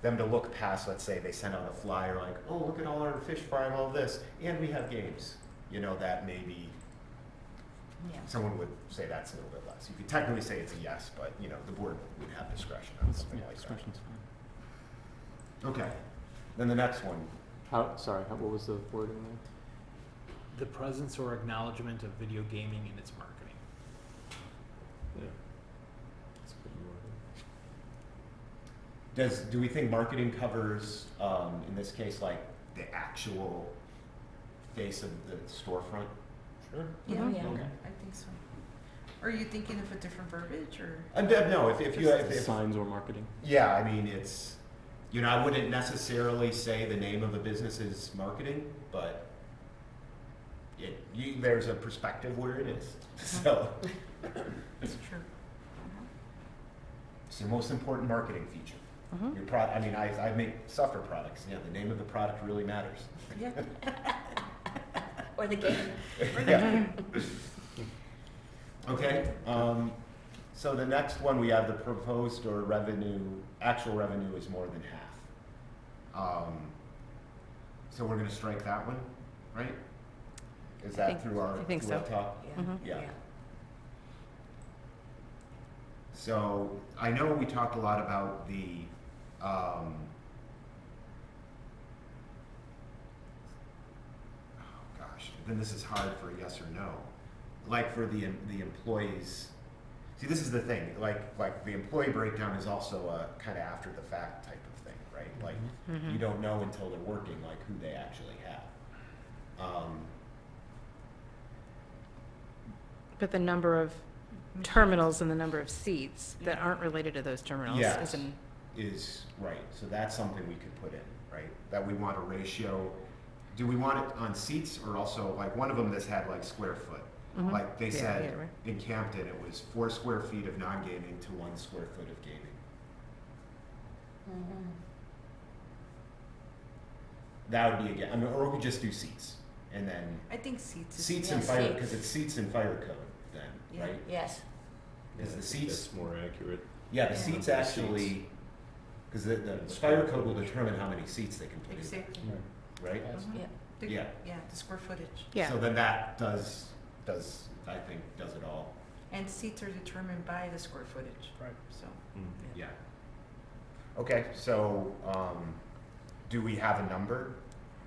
them to look past, let's say they send out a flyer like, oh, look at all our fish fry and all this, and we have games. That maybe Yeah. someone would say that's a little bit less. You could technically say it's a yes, but, the board would have discretion on something Yeah, like that. discretion's fine. Okay, then the next one. What was the wording there? The presence or acknowledgement of video gaming in its marketing. Yeah. That's pretty worded. Do we think marketing covers, in this case, like the actual face of the storefront? Sure. Yeah, Mhm. yeah, Okay. I think so. Are you thinking of a different verbiage or? No, if Signs or marketing? yeah, it's, I wouldn't necessarily say the name of the business is marketing, but there's a perspective where it is. So, That's true. it's the most important marketing feature. Mhm. Your product, I make software products. Yeah, the name of the product really matters. Yeah. Or the game. Yeah. Okay, so the next one, we have the proposed or actual revenue is more than half. So we're gonna strike that one, right? Is that through our, I think through our so. talk? Mhm. Yeah. So I know we talked a lot about the, oh gosh, then this is hard for a yes or no. Like for the employees, see, this is the thing, like the employee breakdown is also a kind of after the fact type of thing, right? Like, Mhm. you don't know until they're working, like who they actually have. But the number of terminals and the number of seats that aren't related to those terminals Yes. isn't, is right. So that's something we could put in, right? That we want a ratio. Do we want it on seats or also, like, one of them that's had like square foot? Mhm. Like they Yeah, said yeah, right. in Campton, it was 4 square feet of non-gaming to 1 square foot of gaming. Mhm. That would be again, I mean, or we could just do seats and then I think seats is. seats Yeah, and fire, seats. because it's seats and fire code then, Yeah. right? Yes, Because Yeah, the I think seats, That's more accurate. yeah, the Yeah. seats The actually, because the And fire square code will footage. determine how many seats they can put in, Exactly. right? Mhm. yeah. The- Yeah. Yeah, the square footage. yeah. So then that does, I think, does it all. And seats are determined by the square footage, Right. so. Yeah. Okay, so, do we have a number?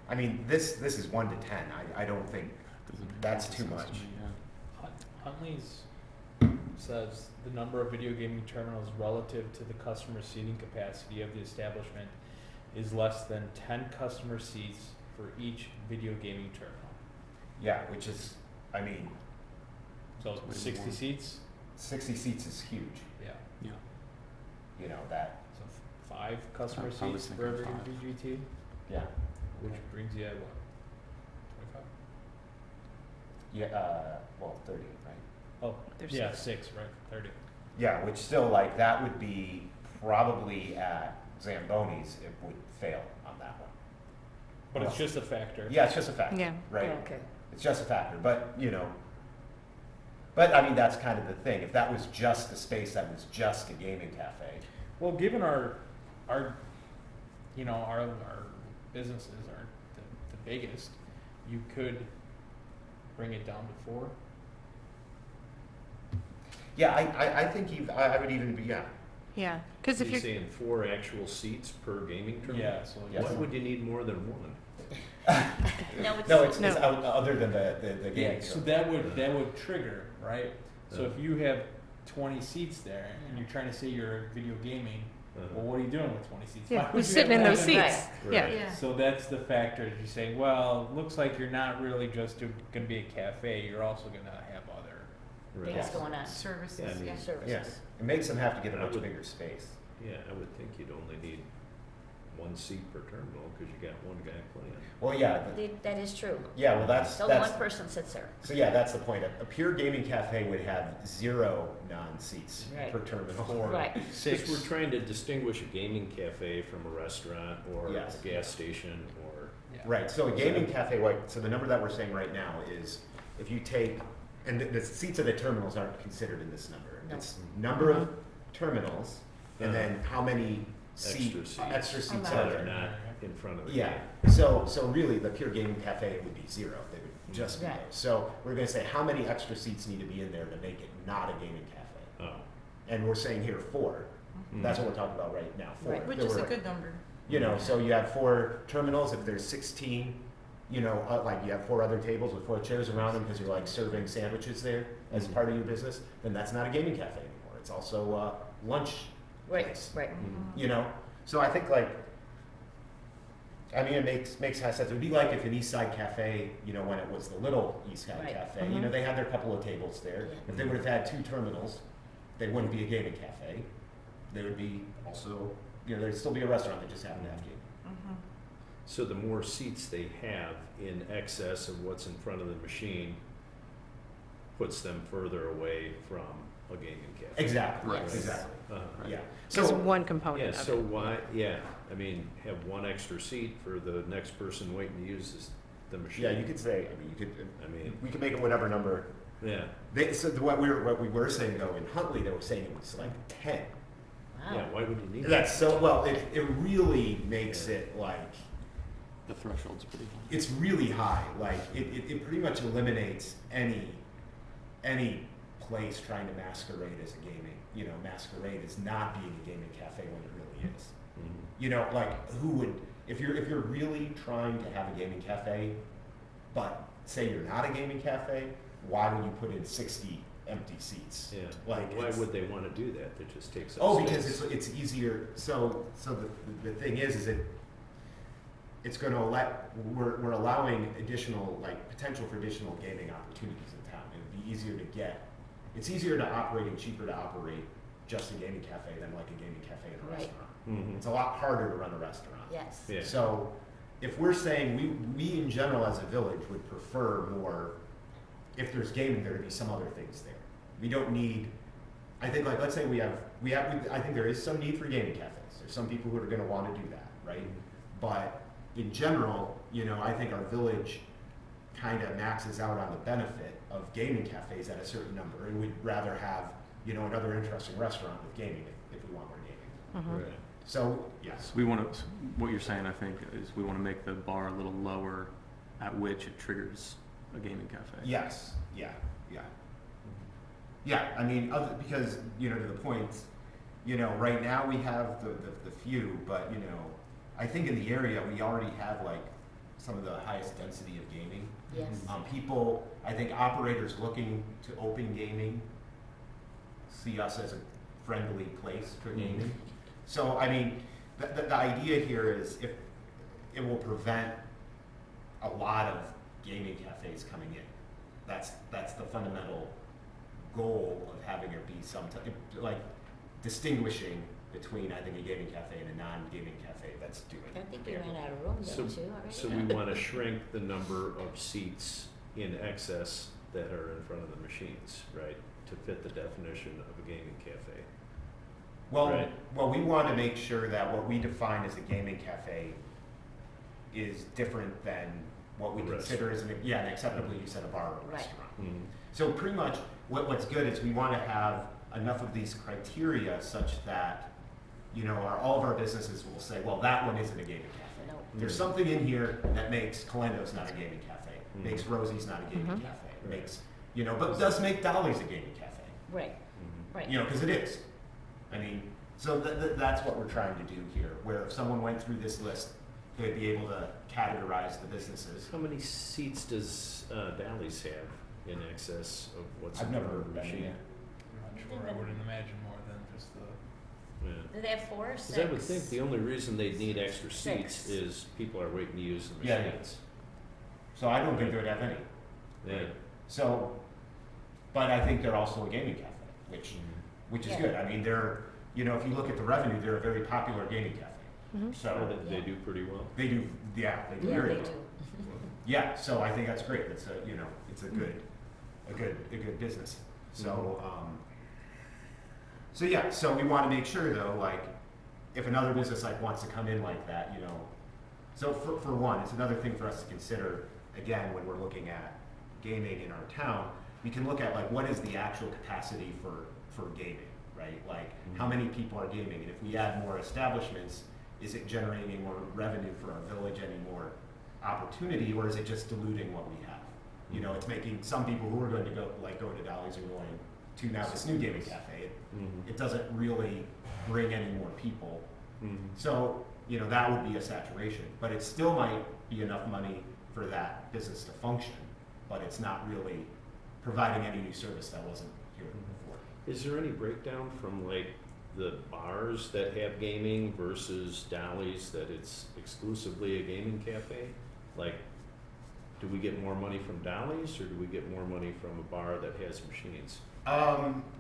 I mean, this is 1 to 10. I don't think, Doesn't That's make too sense much. to me, yeah. Huntley's says the number of video gaming terminals relative to the customer seating capacity of the establishment is less than 10 customer seats for each video gaming terminal. yeah, which is, I mean, So That's way 60 more. seats, 60 seats is huge, yeah. Yeah. you know, that, So 5 customer I was seats for every thinking 5. VGT, yeah. which brings you at what? 25? Yeah, well, 30, right? Oh, There's yeah, 6. 6, right, 30. Yeah, which still, like, that would be probably at Zamboni's, it would fail on that one. But it's just a factor. Yeah, it's just a factor, Yeah. right? Okay. It's just a factor, but, you know, but I mean, that's kind of the thing. If that was just the space, that was just a gaming cafe. Well, given our, you know, our businesses aren't the biggest, you could bring it down to 4. Yeah, I think I would even be, yeah. Yeah, because if You're you're, saying 4 actual seats per gaming terminal? Yeah, so Yes. Why would you need more than 1? No, it's. No, it's No. other than the gaming. yeah, so terminal. that would trigger, right? So if you have 20 seats there and you're trying to say you're video gaming, well, what are you doing with 20 seats? Why yeah, would who's you sitting have in more those than Right. seats? Right. Yeah, Yeah. So that's the factor. You say, well, looks like you're not really just going to be a cafe. You're also going to have other. Right. Things going on. Services, Yeah, I mean, yeah. Services. Yes, it makes them have to get a I much would- bigger space. Yeah, I would think you'd only need 1 seat per terminal because you got 1 guy playing. Well, yeah, That is true. yeah, well, that's, So that's, one person sits there. so yeah, that's the point. A pure gaming cafe would have 0 non-seats Right. per terminal. Right. Because we're trying to distinguish a gaming cafe from a restaurant or Yes. a gas station or. Yeah. Right, so a gaming cafe, like, so the number that we're saying right now is, if you take, and the seats of the terminals aren't considered in this number. No. It's number of terminals, and then how many extra seats Allowed. are That are there. not in front of the Yeah, game. so really, the pure gaming cafe would be 0, they would just be Right. those. So we're gonna say, how many extra seats need to be in there to make it not a gaming cafe? Oh. And we're saying here 4, Hmm. that's what we're talking about right now, 4. Right. Which There is a were- good number. You know, so you have 4 terminals, if there's 16, you know, like you have 4 other tables with 4 chairs around them because you're like serving sandwiches there as Mhm. part of your business, then that's not a gaming cafe anymore. It's also a lunch Right, place, right. Mhm. you know? So I think like, I mean, it makes sense. It would be like if an East Side Cafe, you know, when it was the little East Side Right. Cafe, you know, they had their couple of tables there. Yeah. If they would have had 2 terminals, they wouldn't be a gaming cafe. They would be also, you know, there'd still be a restaurant that just happened to have gaming. Mhm. So the more seats they have in excess of what's in front of the machine puts them further away from a gaming cafe. Exactly, Yes. exactly, Uh-huh. yeah. just So, one Yeah, component of so it. why, yeah, I mean, have 1 extra seat for the next person waiting to use the machine. yeah, you could say, I mean, I mean, we could make it whatever number. yeah, So what we were saying though, in Huntley, they were saying it was like 10. yeah, Wow. why would you need that? That's so, well, it really makes it like, The threshold's pretty high. it's really high. Like, it pretty much eliminates any place trying to masquerade as a gaming, you know, masquerade as not being a gaming cafe when it really is. Mhm. You know, like, who would, if you're really trying to have a gaming cafe, but say you're not a gaming cafe, why would you put in 60 empty seats? Yeah, Like, why it's- would they wanna do that? That just takes up Oh, space. because it's easier, so the thing is it's gonna we're allowing additional, like, potential for additional gaming opportunities in town. It would be easier to get. It's easier to operate and cheaper to operate just a gaming cafe than like a gaming cafe in a Right. restaurant. Mhm. It's a lot harder to run a restaurant. Yes. Yeah. So if we're saying we in general as a village would prefer more, if there's gaming, there to be some other things there. We don't need, I think like, let's say I think there is some need for gaming cafes. There's some people who are gonna wanna do that, right? But in general, I think our village kinda maxes out on the benefit of gaming cafes at a certain number. And we'd rather have, another interesting restaurant with gaming if we want more gaming. Right. So, yes. So we want to, what you're saying, I think, is we want to make the bar a little lower at which it triggers a gaming cafe. Yes, yeah. Yeah, I mean, because, to the point, right now we have the few, but, I think in the area, we already have like some of the highest density of gaming. Yes. People, I think operators looking to open gaming see us as a friendly place for gaming. So, I mean, the idea here is if it will prevent a lot of gaming cafes coming in. That's the fundamental goal of having it be like distinguishing between, I think, a gaming cafe and a non-gaming cafe that's doing. I think we ran out of room there So, too already. so we want to shrink the number of seats in excess that are in front of the machines, right? To fit the definition of a gaming cafe. Well, Right. we want to make sure that what we define as a gaming cafe is different than what we A consider as an acceptable use at a bar or a Right. restaurant. Mhm. So pretty much, what's good is we want to have enough of these criteria such that, all of our businesses will say, well, that one isn't a gaming cafe. No. There's something in here that makes Calendo's not a gaming cafe, Mhm. makes Rosie's not a gaming Mhm. cafe, Right. makes, but does make Dolly's a gaming cafe. Right, Mhm. right. Because it is. I mean, so that's what we're trying to do here, where if someone went through this list, they'd be able to categorize the businesses. How many seats does Dally's have in excess of what's I've in never front of the been machine? there. I'm not sure, I wouldn't imagine more than just the. Yeah. Do they have 4 or 6? Because I would think the only reason they'd need extra seats 6. is people are waiting to use the Yeah. machines. So I don't think they would have any. Yeah. So, but I think they're also a gaming cafe, which is Yeah. good. I mean, they're, if you look at the revenue, they're a very popular gaming cafe. Mhm. So Oh, they do pretty well. they do, they do Yeah, very they well. do. Yeah, so I think that's great. It's it's a good business. So, so we want to make sure though, like, if another business like wants to come in like that, so for one, it's another thing for us to consider, again, when we're looking at gaming in our town, we can look at like, what is the actual capacity for gaming, right? Like, how many people are gaming? And if we add more establishments, is it generating any more revenue for our village, any more opportunity, or is it just diluting what we have? It's making some people who are going to go to Dolly's are going to now this new gaming cafe. Mhm. It doesn't really bring any more people. Mhm. So, that would be a saturation, but it still might be enough money for that business to function, but it's not really providing any new service that wasn't here before. Is there any breakdown from like the bars that have gaming versus Dolly's that it's exclusively a gaming cafe? Like, do we get more money from Dolly's or do we get more money from a bar that has machines?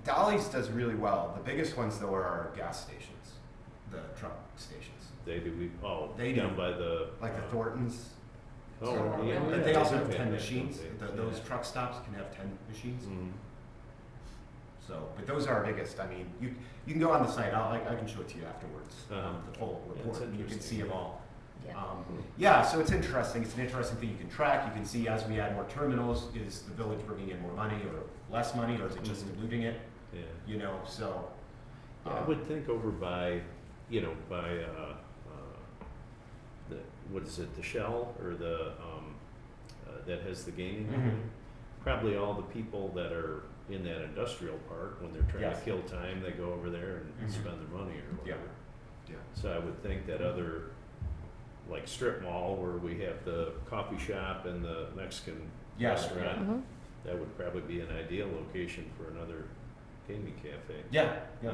Dolly's does really well. The biggest ones though are our gas stations, the truck stations, They do, They down do. by the. like the Thorntons. Oh, So, yeah. but yeah, they also do have 10 that, machines. don't they? Those Yeah. truck stops can have 10 machines. Mhm. So, but those are our biggest. I mean, you can go on the site. I can show it to you afterwards. Uh-huh. The full Yeah, report. it's You can interesting, see them yeah. all. Yeah. So it's interesting. It's an interesting thing you can track. You can see as we add more terminals, is the village bringing in more money or less money, or is it just Mhm. diluting it? Yeah. So. Yeah, I would think over by, by, what is it, the Shell or the, that has the gaming? Mhm. Probably all the people that are in that industrial park, when they're trying Yes. to kill time, they go over there and Mhm. spend their money or Yeah. whatever. Yeah. So I would think that other, like strip mall where we have the coffee shop and the Mexican Yes. restaurant, Mhm. that would probably be an ideal location for another gaming cafe. Yeah. Yeah,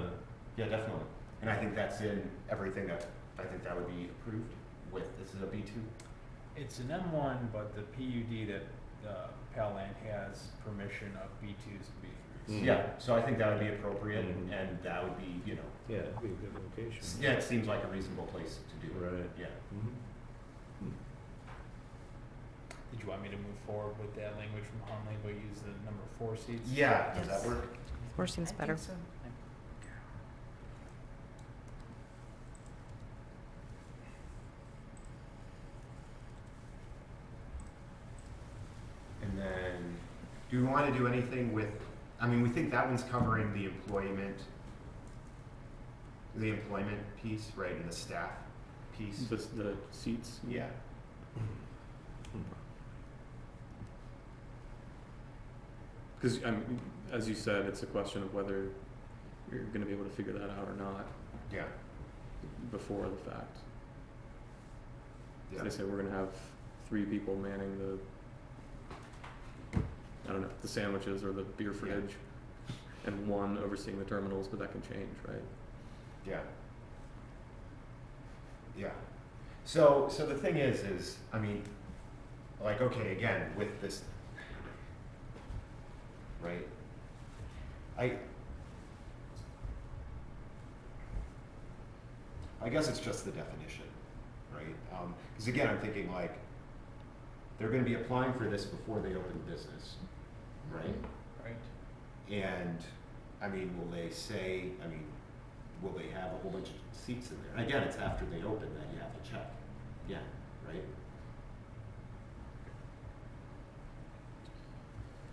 definitely. And I think that's in everything that I think that would be approved with. This is a B2. It's an M1, but the PUD that Palan has permission of B2s and B3s. Mm. Yeah, so I think that would be appropriate, Mhm. and that would be, you know, Yeah, it'd be a good location. yeah, it seems like a reasonable place to do it. Right. Yeah. Mhm. Did you want me to move forward with that language from Hunley, but use the number 4 seats? Yeah, does Yes. that work? 4 seems I better. think so. And then, do we want to do anything with, I mean, we think that one's covering the employment piece, right, and the staff piece? The seats. Yeah. Because, as you said, it's a question of whether you're gonna be able to figure that out or not Yeah. before the fact. Yeah. They say we're gonna have 3 people manning the, I don't know, the sandwiches or the beer fridge, and 1 overseeing the terminals, but that can change, right? Yeah. Yeah. So the thing is, I mean, like, okay, again, with this, right? I guess it's just the definition, right? Because again, I'm thinking like, they're gonna be applying for this before they open business, right? Right. And, I mean, will they say, I mean, will they have a whole bunch of seats in there? Again, it's after they open that you have to check. Yeah, right?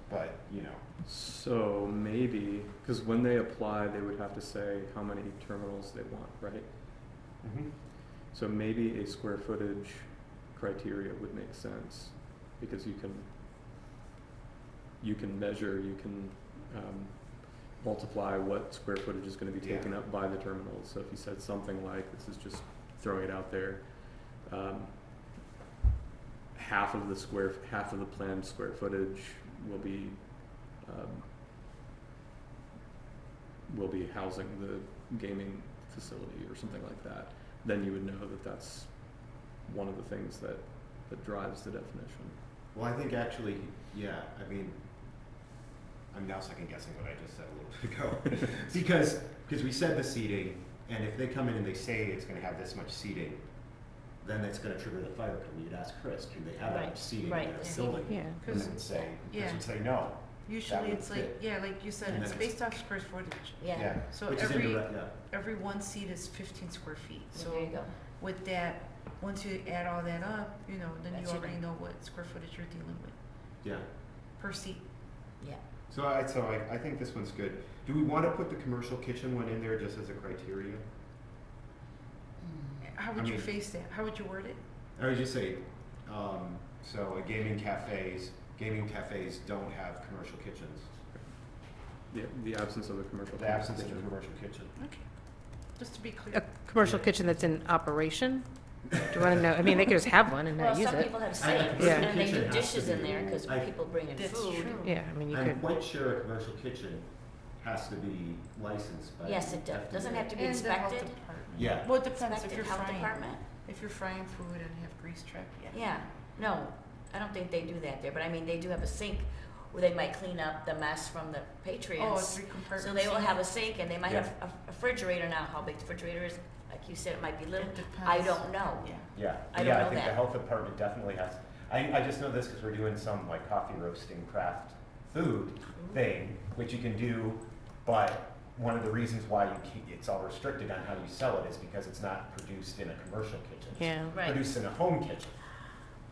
But, you know, So maybe, because when they apply, they would have to say how many terminals they want, right? So maybe a square footage criteria would make sense, because you can measure, you can multiply what square footage is going to be taken Yeah. up by the terminals. So if you said something like, this is just throwing it out there, half of the planned square footage will be housing the gaming facility or something like that, then you would know that that's one of the things that drives the definition. well, I think actually, yeah, I mean, I'm now second guessing what I just said a little bit ago. Because we said the seating, and if they come in and they say it's gonna have this much seating, then it's gonna trigger the fire code. You'd ask Chris, do they have that much Right, seating right, in their the building? Yeah. And Cause- they would say, Chris yeah. would say no. Usually would it's like, fit. yeah, like you said, And it's then it's- based off square footage. Yeah. So Which is every, indirect, yeah. every one seat is 15 square feet. So there you So go. with that, once you add all that up, you know, then That's you it. already know what square footage you're dealing with Yeah. per seat. Yeah. So I think this one's good. Do we want to put the commercial kitchen one in there just as a criteria? How would I you mean- face that? How would you word it? I would just say, so gaming cafes don't have commercial kitchens. The absence of a commercial. The absence of a kitchen. commercial kitchen. Okay. Just to be A clear. commercial kitchen that's in operation? Do you want to know? I mean, they could just have one and Well, not use some it. people have I- sinks, Yeah. and they kitchen do has to dishes in be- there, because I- people bring in That's food. true. Yeah, I mean, you I'm could, quite sure a commercial kitchen has to be licensed by. Yes, it does. Doesn't have to be And the health inspected. department. Yeah. Well, it depends if Inspected you're health frying. department. If you're frying food and have grease trap, yeah. Yeah, no, I don't think they do that there, but I mean, they do have a sink where they might clean up the mess from the Oh, Patriots. 3 compartments. So they will have a sink, and they might Yeah. have a refrigerator now. How big the refrigerator is, like you said, it might be little. It depends. I don't know. Yeah. Yeah, I don't yeah, know I think the that. health department definitely has, I just know this because we're doing some like coffee roasting craft food thing, which you can do, but one of the reasons why it's all restricted on how you sell it is because it's not produced in a commercial kitchen. It's yeah. Right, produced in a home kitchen.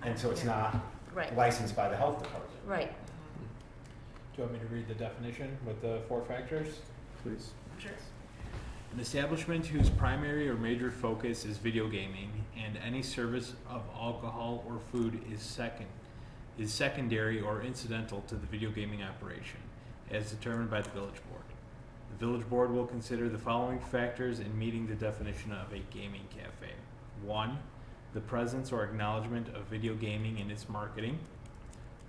And so it's Yeah. not right, licensed by the health department. right. Do you want me to read the definition with the 4 factors? Please. Sure. An establishment whose primary or major focus is video gaming and any service of alcohol or food is secondary or incidental to the video gaming operation, as determined by the village board. The village board will consider the following factors in meeting the definition of a gaming cafe. 1, the presence or acknowledgement of video gaming in its marketing.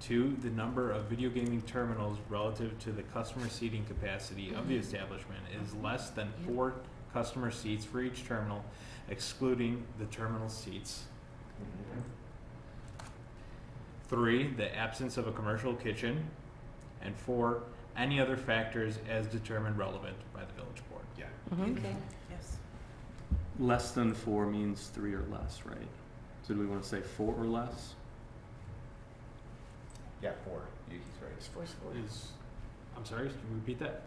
2, the number of video gaming terminals relative to the customer seating capacity of the establishment is less than 4 customer seats for each terminal, excluding the terminal seats. 3, the absence of a commercial kitchen, and 4, any other factors as determined relevant by the village board. Yeah. Mhm. Okay. Yes. Less than 4 means 3 or less, right? So do we want to say 4 or less? Yeah, 4. He's right. It's four score. I'm sorry, can you repeat that?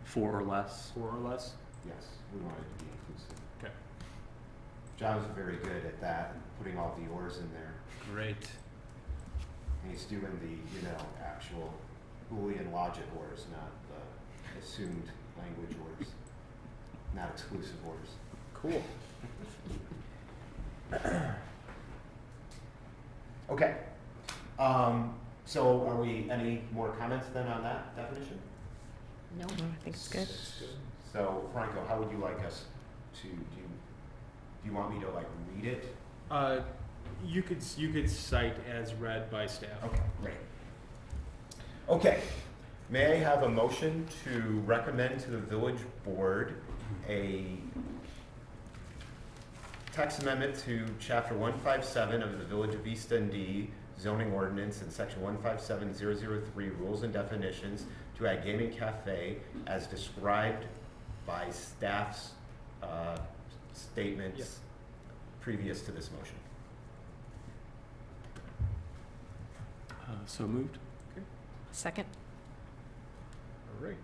4 or less. 4 or less? Yes, we want it to be inclusive. Okay. John was very good at that, putting all the ors in there. Great. And he's doing the, actual Boolean logic ors, not the assumed language ors, not exclusive ors. Cool. Okay. So are we, any more comments then on that definition? No. I think it's good. So Franco, how would you like us to, do you want me to like read it? You could cite as read by staff. Okay, great. Okay, may I have a motion to recommend to the village board a text amendment to chapter 157 of the Village of East Dundee zoning ordinance and section 157003 rules and definitions to add gaming cafe as described by staff's statements Yep. previous to this motion. So moved. Second? All right.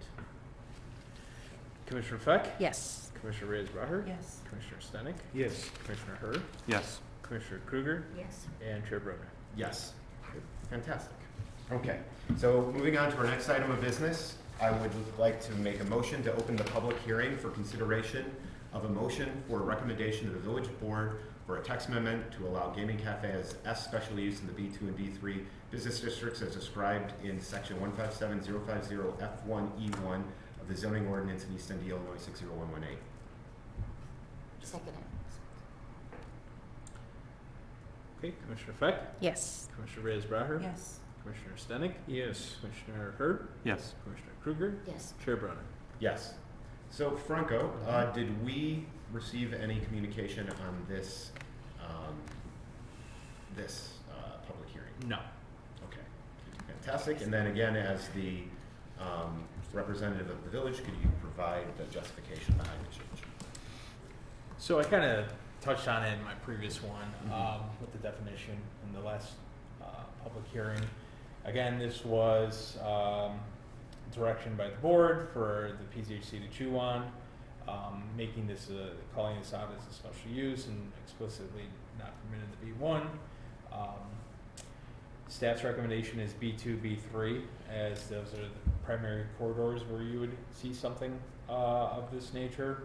Commissioner Feck? Yes. Commissioner Reyes-Braher? Yes. Commissioner Stenick? Yes. Commissioner Hurd? Yes. Commissioner Kruger? Yes. And Chair Broder. Yes. Fantastic. Okay, so moving on to our next item of business, I would like to make a motion to open the public hearing for consideration of a motion for a recommendation to the village board for a text amendment to allow gaming cafe as S special use in the B2 and B3 business districts as described in section 157050 F1E1 of the zoning ordinance in East Dundee, Illinois 60118. Second it. Okay, Commissioner Feck? Yes. Commissioner Reyes-Braher? Yes. Commissioner Stenick? Yes. Commissioner Hurd? Yes. Commissioner Kruger? Yes. Chair Broder. Yes. So Franco, did we receive any communication on this, public hearing? No. Okay, fantastic. And then again, as the representative of the village, could you provide the justification behind the change? So I kind of touched on it in my previous one Mhm. with the definition in the last public hearing. Again, this was direction by the board for the PZHC to chew on, making this, calling this out as a special use and explicitly not permitted in the B1. Staff's recommendation is B2, B3, as those are the primary corridors where you would see something of this nature,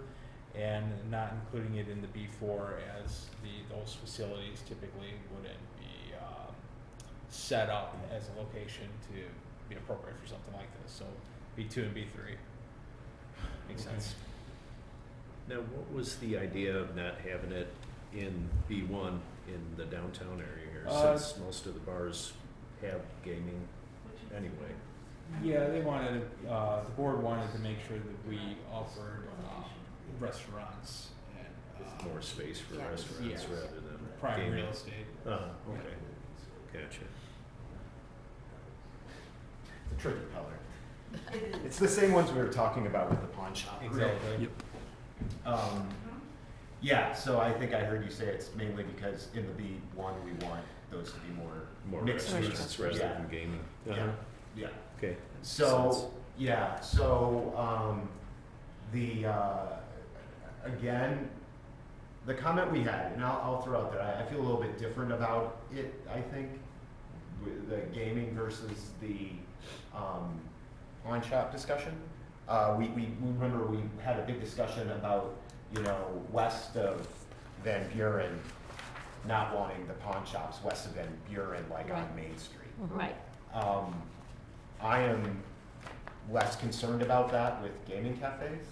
and not including it in the B4 as those facilities typically wouldn't be set up as a location to be appropriate for something like this. So B2 and B3 makes Okay. sense. Now, what was the idea of not having it in B1 in the downtown area here, since most of the bars have gaming anyway? Yeah, they wanted, the board wanted to make sure that we offered restaurants and More space for Yeah. restaurants Yeah. rather than prime gaming? real estate. Okay, gotcha. The tricky color. It's the same ones we were talking about with the pawn shop. Exactly. Yep. Yeah, so I think I heard you say it's mainly because in the B1, we want those to be More mixed restaurants use. rather Yeah. than gaming. Yeah, yeah. Okay. Makes sense. So, yeah, so, again, the comment we had, and I'll throw out there, I feel a little bit different about it, I think, with the gaming versus the, pawn shop discussion. We remember we had a big discussion about, west of Van Buren, not wanting the pawn shops west of Van Buren, like on Right. Main Street. Right. I am less concerned about that with gaming cafes,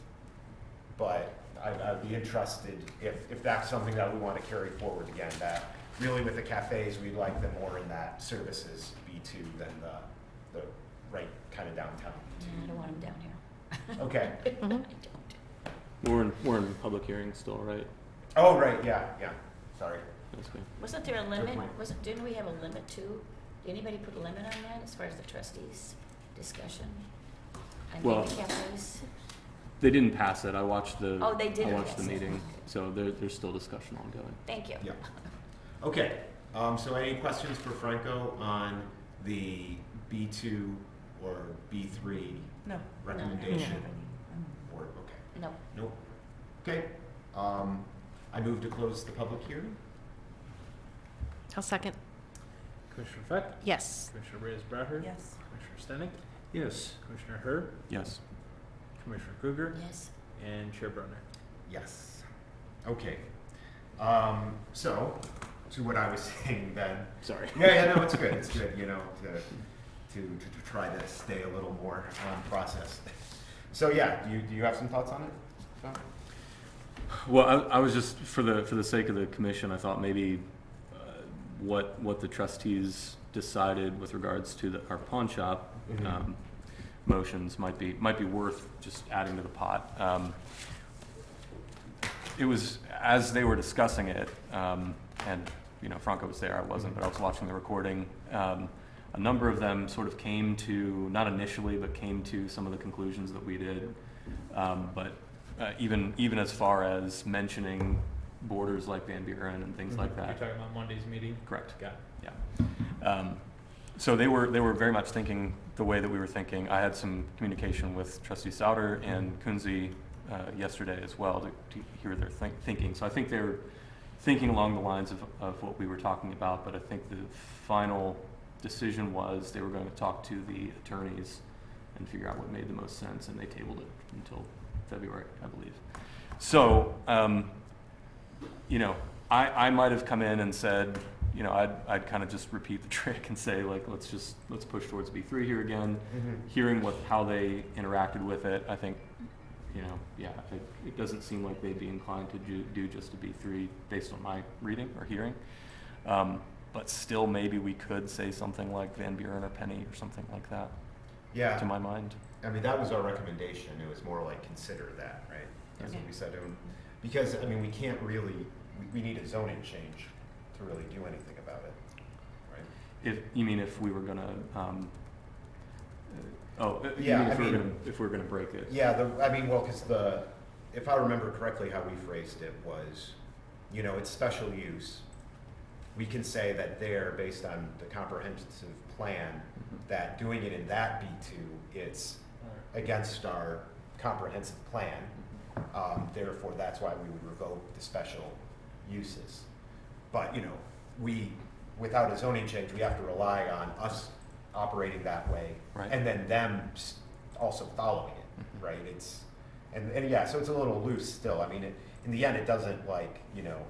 but I'd be interested if that's something that we want to carry forward again, that really with the cafes, we'd like them more in that services B2 than the right kind of downtown I don't want them down here. B2. Okay. I don't. We're in public hearing still, right? Oh, right, yeah, sorry. basically. Wasn't there a limit? point. Didn't we have a limit too? Did anybody put a limit on that as far as the trustees' discussion? On Well- gaming cafes? They didn't pass it. I watched the. Oh, they didn't I watched the pass it. meeting, so there's still discussion ongoing. Thank you. Yeah. Okay, so any questions for Franco on the B2 or B3 No. recommendation? No. Board, okay. No. Nope. Okay, I move to close the public hearing. I'll second. Commissioner Fett? Yes. Commissioner Reyes-Braher? Yes. Commissioner Stenick? Yes. Commissioner Herb? Yes. Commissioner Kruger? Yes. And Chair Brunner. Yes. Okay. So, to what I was saying then. Sorry. Yeah, no, it's good. It's good, you know, to try to stay a little more processed. So, yeah, do you have some thoughts on it, John? Well, I was just for the sake of the commission, I thought maybe what the trustees decided with regards to our pawn shop Mhm. motions might be worth just adding to the pot. It was as they were discussing it, and you know, Franco was there, I wasn't, but I was watching the recording. A number of them sort of came to, not initially, but came to some of the conclusions that we did. But even as far as mentioning borders like Van Buren and things like You're that. talking about Monday's meeting? Correct. Got it. Yeah. So they were very much thinking the way that we were thinking. I had some communication with Trustee Souter and Kunze yesterday as well to hear their thinking. So I think they were thinking along the lines of what we were talking about, but I think the final decision was they were going to talk to the attorneys and figure out what made the most sense, and they tabled it until February, I believe. So, you know, I might have come in and said, you know, I'd kind of just repeat the trick and say, like, let's push towards B3 here again. Hearing how they interacted with it, I think, you know, yeah, it doesn't seem like they'd be inclined to do just a B3 based on my reading or hearing. But still, maybe we could say something like Van Buren or Penny or something like that, Yeah. to my mind. I mean, that was our recommendation. It was more like consider that, right? That's what Okay. we said. Because, I mean, we can't really, we need a zoning change to really do anything about it, right? If we were gonna, Yeah, if we were gonna break it. Yeah, because if I remember correctly, how we phrased it was, you know, it's special use. We can say that there, based on the comprehensive plan, that doing it in that B2, it's against our comprehensive plan. Therefore, that's why we would revoke the special uses. But, you know, without a zoning change, we have to rely on us operating that way. Right. And then them also following it, Mhm. right? And yeah, so it's a little loose still. I mean, in the end, it doesn't like, you know,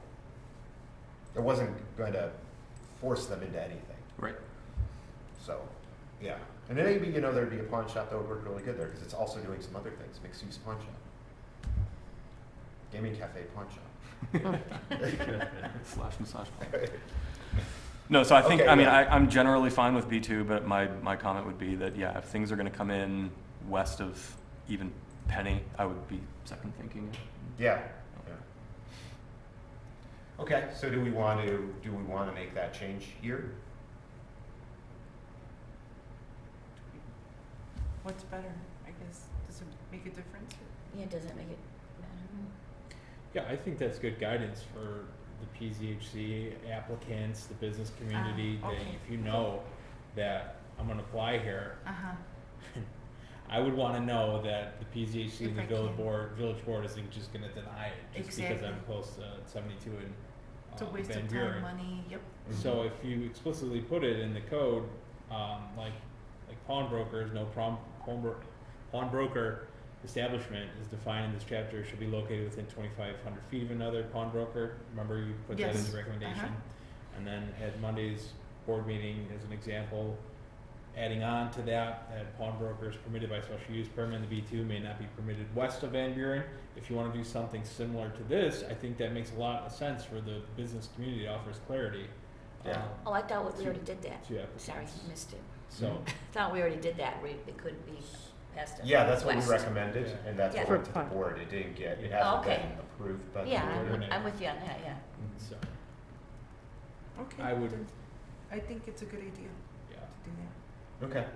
it wasn't going to force them into anything. Right. So, yeah. And then maybe, you know, there'd be a pawn shop that would work really good there because it's also doing some other things, mixed use pawn shop. Gaming cafe pawn shop. Slash massage ball. No, so I think, Okay, I mean, yeah. I'm generally fine with B2, but my comment would be that, yeah, if things are gonna come in west of even Penny, I would be second thinking. Yeah. Yeah. Okay, so do we want to make that change here? What's better, I guess? Does it make a difference? Yeah, does it make it better? Yeah, I think that's good guidance for the PZHC applicants, the business community, that okay. if you know that I'm gonna apply here, Uh-huh. I would wanna know that the PZHC and If the I village board isn't just gonna deny it, just because I'm Exactly. close to 72 and It's a waste Van of Buren. time, money, yep. So if you explicitly put it in the code, like pawnbrokers, pawnbroker establishment is defined in this chapter, should be located within 2,500 feet of another pawnbroker. Remember, you put that in Yes. the recommendation. Uh-huh. And then at Monday's board meeting, as an example, adding on to that pawnbrokers permitted by special use permit in the B2 may not be permitted west of Van Buren. If you want to do something similar to this, I think that makes a lot of sense for the business community, offers clarity. Yeah. Oh, I thought we already did that. To applicants. Sorry, I missed it. So, I thought we already did that, it could be passed up. Yeah, that's what we west. recommended, Yeah. and that's Yeah. what went to the For- board. It didn't get, it Oh, hasn't okay. been approved by the Yeah, board. board. I'm with you on that, yeah. so. Okay. I would- then I think it's a good idea Yeah. to do that. Okay.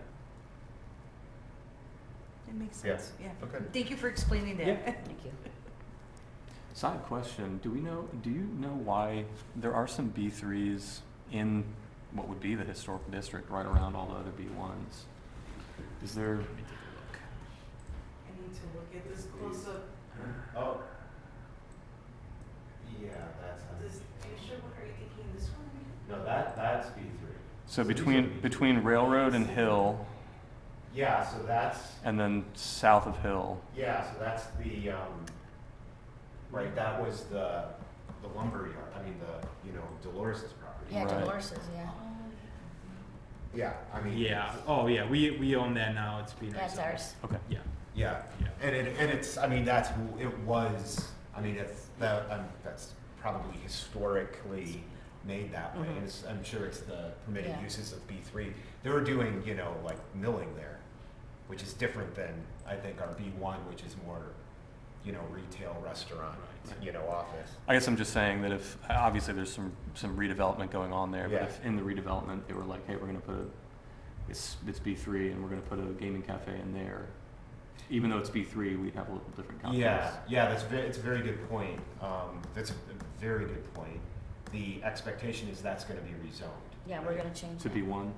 It makes Yeah. sense, yeah. Okay. Thank you for explaining that. Yeah. Thank you. Side question, do you know why there are some B3s in what would be the historical district right around all the other B1s? Is there, Let me take a look. I need to look at this close up. Oh. Yeah, that's. Are you sure, are you thinking this one? No, that's B3. so these are between Railroad and Hill, Yeah, so that's, and then south of Hill, yeah, so that's the, right, that was the lumber yard, I mean, Dolores's property. Yeah, Right. Dolores's, yeah. Yeah, I mean. Yeah, oh, yeah, we own that now, it's being That's rezoned. ours. okay. Yeah, Yeah, yeah. and it's, I mean, that's who it was, I mean, that's probably historically made that way, and I'm sure it's the permitted Yeah. uses of B3. They were doing, like milling there, which is different than, I think, our B1, which is more, retail, restaurant, office. I guess I'm just saying that if, obviously there's some redevelopment going on there, but Yeah. if in the redevelopment, they were like, hey, we're gonna put it's B3 and we're gonna put a gaming cafe in there, even though it's B3, we'd have a little different calculus. Yeah, it's a very good point. That's a very good point. The expectation is that's gonna be rezoned. Yeah, we're gonna change To that. B1,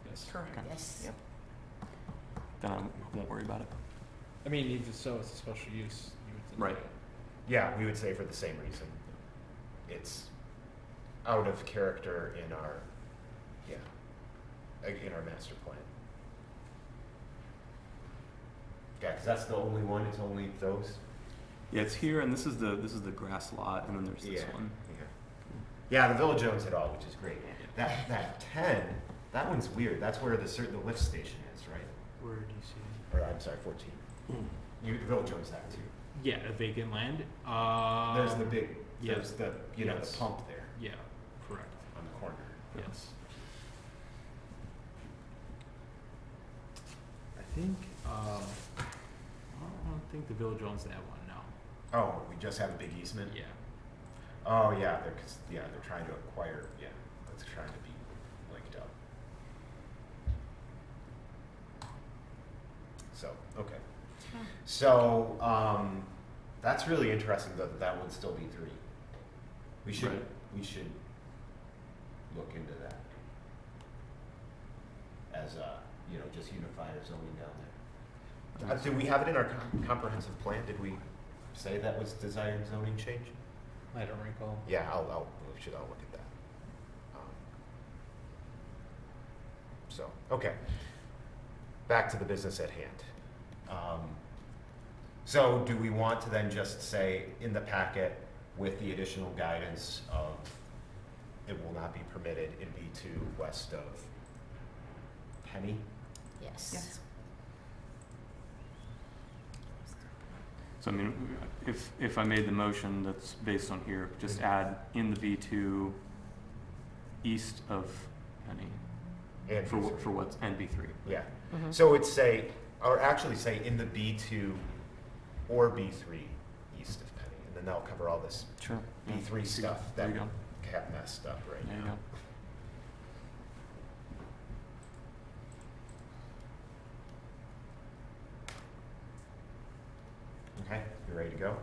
Yes. Correct. Yes. Yep. then I won't worry about it. I mean, even so, it's a special use. You would think. Right. Yeah, we would say for the same reason. It's out of character in our master plan. Yeah, because that's the only one, it's only those? Yeah, it's here, and this is the grass lot, and then there's this Yeah. one. Yeah, the Village owns it all, which is great. That 10, that one's weird. That's where the lift station is, right? Where do you see it? Or I'm sorry, 14. The Village owns that too. Yeah, a vacant land. There's the big, yeah. there's the, Yes. the pump there Yeah, correct. on the corner. Yes. I think, I don't think the village owns that one, no. Oh, we just have a big easement? Yeah. Oh, yeah, they're trying to acquire, it's trying to be linked up. So, okay. So, that's really interesting that that would still be 3. We should, Right. we should look into that. As, just unify our zoning down there. Did we have it in our comprehensive plan? Did we say that was desired zoning change? I don't recall. Yeah, I'll look at that. So, okay. Back to the business at hand. So do we want to then just say in the packet with the additional guidance of it will not be permitted in B2 west of Penny? Yes. Yes. So I mean, if I made the motion that's based on here, just add in the B2 east of Penny And for B3. what's, and B3. Yeah. Mhm. So it's say, or actually say in the B2 or B3 east of Penny, and then that'll cover all this Sure. B3 stuff There that you go. got messed up right There you now. go. Okay, you ready to go?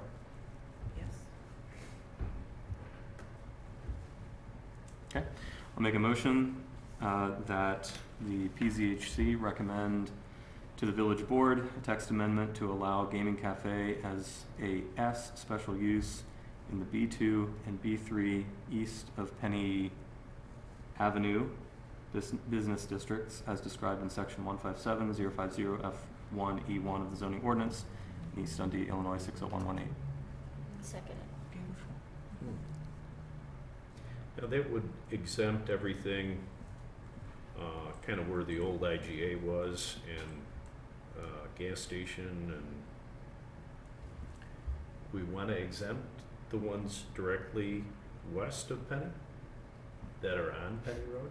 Yes. Okay, I'll make a motion that the PZHC recommend to the village board a text amendment to allow gaming cafe as a S special use in the B2 and B3 east of Penny Avenue business districts as described in section 157050F1E1 of the zoning ordinance in East Dundee, Illinois 60118. Second it. Beautiful. Now, that would exempt everything, kind of where the old IGA was and, gas station, and we want to exempt the ones directly west of Penny that are on Penny Road?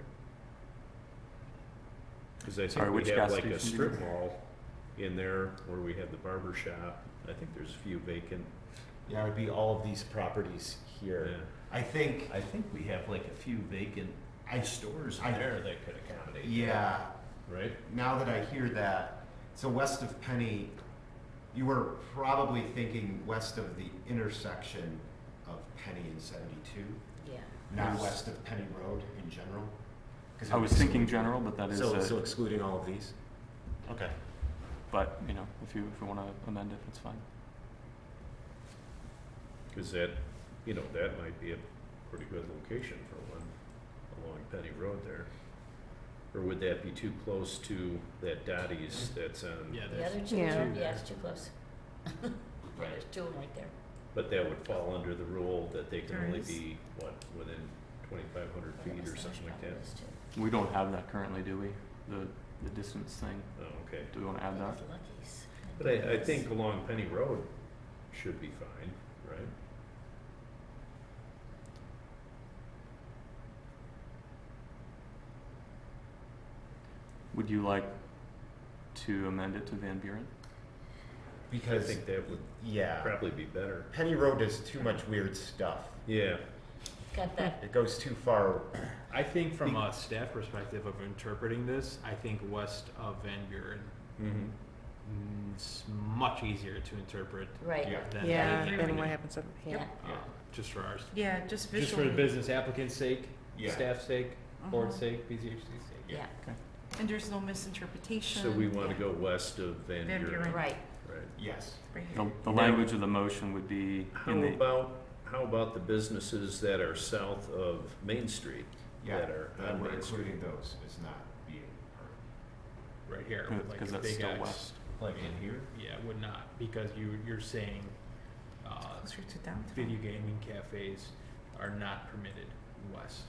Because I Sorry, think we which have gas like a station do you strip mean? mall in there where we have the barber shop. I think there's a few vacant Yeah, it would be all of these properties here. Yeah. I think, I think we have like a few vacant stores in I- there that could accommodate that, yeah, right? now that I hear that, so west of Penny, you were probably thinking west of the intersection of Penny and 72, Yeah. not Yes. west of Penny Road in general? 'Cause it I would was thinking exclude- general, but that is, So excluding all of these? Okay. but, you know, if you want to amend it, that's fine. Because that, you know, that might be a pretty good location for one along Penny Road there. Or would that be too close to that Dottie's that's on? Yeah, The other two, Yeah. yeah, it's too close. There's two of them right there. But that would fall under the rule that they can There only is. be, what, within 2,500 That feet was or the something like problem that? is too. We don't have that currently, do we? The distance thing. Oh, okay. Do we want to add that? With Lucky's. But I think along Penny Road should be fine, right? Would you like to amend it to Van Buren? I Because, think that would yeah, probably be better. Penny Road does too much weird stuff. Yeah, Got that. It goes too far. I think from a staff perspective of interpreting this, I think west of Van Buren is much easier to interpret Right. Yeah. than. Yeah, agree then with what you. happens, yeah. uh, Just for ours, Yeah, just just for visually. the business applicant's sake, Yeah. staff's sake, board's Mhm. sake, BZHC's sake. Yeah, And there's no misinterpretation. so we want to go west of Van Van Buren. Buren. right. Right. Yes. Right here. The language of the motion would be in the, How about the businesses that are south of Main Street? Yeah, That are and on we're Main Street? including those as not being part Right here, with like because a that's big still X. west. Like in here? Yeah, would not, because you're saying, Closer to downtown. video gaming cafes are not permitted west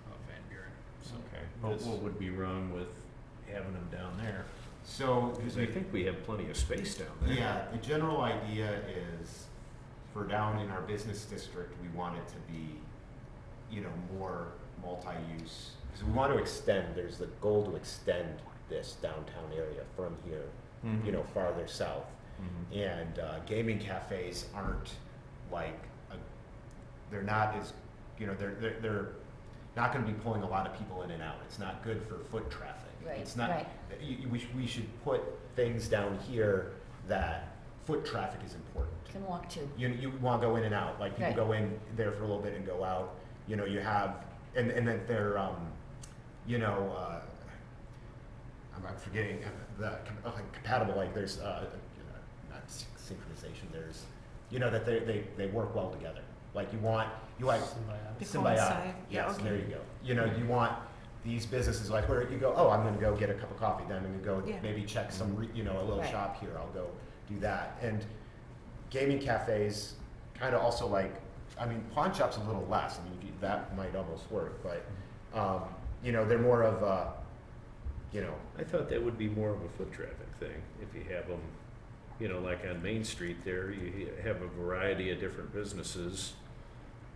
of Van Buren, so. Okay. But this- what would be wrong with having them down there? of. So, Because I think we have plenty of space down there. yeah, the general idea is for down in our business district, we want it to be, you know, more multi-use. Because we want to extend, there's the goal to extend this downtown area from here, you know, farther south. Mhm. And gaming cafes aren't like, they're not as, you know, they're not going to be pulling a lot of people in and out. It's not good for foot traffic. Right, It's not, right. we should put things down here that foot traffic is important. Can walk to. You want to go in and out, like people Right. go in there for a little bit and go out. You know, you have, and then they're, you know, I'm forgetting the compatible. Like there's, you know, not synchronization. There's, you know, that they work well together. Like you like They symbiotic. coincide. Yeah, Yes, okay. there you go. You know, you want these businesses like where you go, oh, I'm going to go get a cup of coffee. Then I'm going to go Yeah. maybe check some, you know, a little Right. shop here. I'll go do that. And gaming cafes kind of also like, I mean, pawn shops a little less. I mean, that might almost work, but you know, they're more of a, you know, I thought that would be more of a foot traffic thing, if you have them, you know, like on Main Street there, you have a variety of different businesses.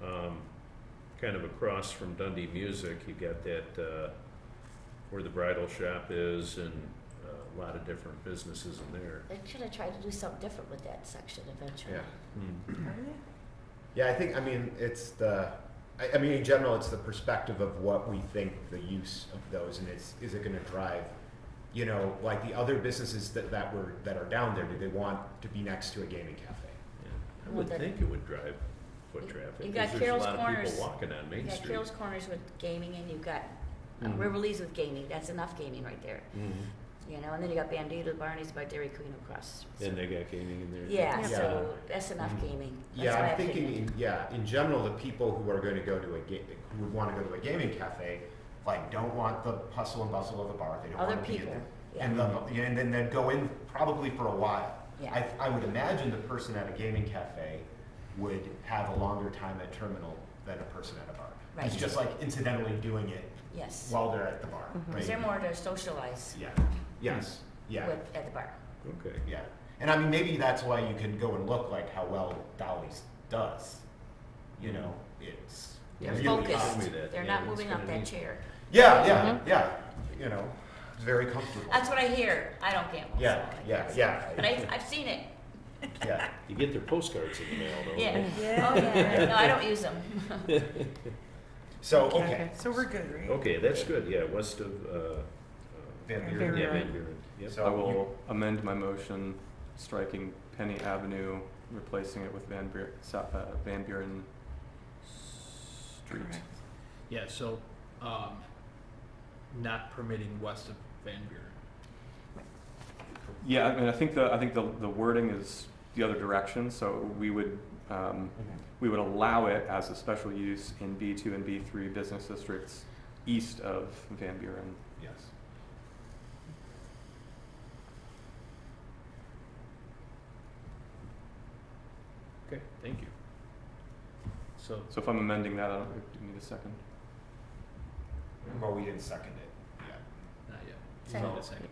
Kind of across from Dundee Music, you got that, where the bridal shop is and a lot of different businesses in there. They should have tried to do something different with that section eventually. yeah. Are they? Yeah, I think, I mean, it's the, I mean, in general, it's the perspective of what we think the use of those, and is it gonna drive, you know, like the other businesses that are down there, do they want to be next to a gaming cafe? Yeah. I Well, would then- think it would drive foot traffic, You 'cause got there's Carol's a lot of Corners. people walking on Main You got Street. Carol's Corners with gaming, and you've got Mhm. Riverlee's with gaming. That's enough gaming right there. Mhm. You know, and then you got Bandito Barney's by Dairy Queen across. And they got gaming in there. too. Yeah, Yeah. so that's enough Mhm. gaming. That's Yeah, my I'm thinking, opinion. in general, the people who are going to go to who would want to go to a gaming cafe, like, don't want the hustle and bustle of the bar, they don't Other want to be people, in yeah. and then go in probably for a while. Yeah. I would imagine the person at a gaming cafe would have a longer time at terminal than a person at a bar. It's Right. just like incidentally doing it Yes. while they're at the bar. Mhm. right? Because they're more to socialize Yeah, yes, yeah, with at the bar. Okay. yeah. And I mean, maybe that's why you can go and look like how well Dolly's does. You know, it's They're really focused. told me that. They're Yeah, not it's moving up kinda that neat. chair. Yeah, yeah. You know, it's very comfortable. That's what I hear. I don't gamble. Yeah, so I yeah, guess. yeah. But I've seen it. Yeah. You get their postcards in the mail, though. Yeah. right? Yeah. Oh, yeah, no, I don't use them. So, okay. So we're good, right? Okay, that's good, yeah, west of, Van Van Buren. yeah, Buren. Van Buren, yep. So I will amend my motion, striking Penny Avenue, replacing it with Van Buren Street. Correct. Yeah, so, not permitting west of Van Buren. Yeah, I mean, I think the wording is the other direction, so we would allow it as a special use in B2 and B3 business districts east of Van Buren. Yes. Okay, thank you. So, So if I'm amending that, I don't, do you need a second? Well, we didn't second it yet. not yet. You Second. need a second.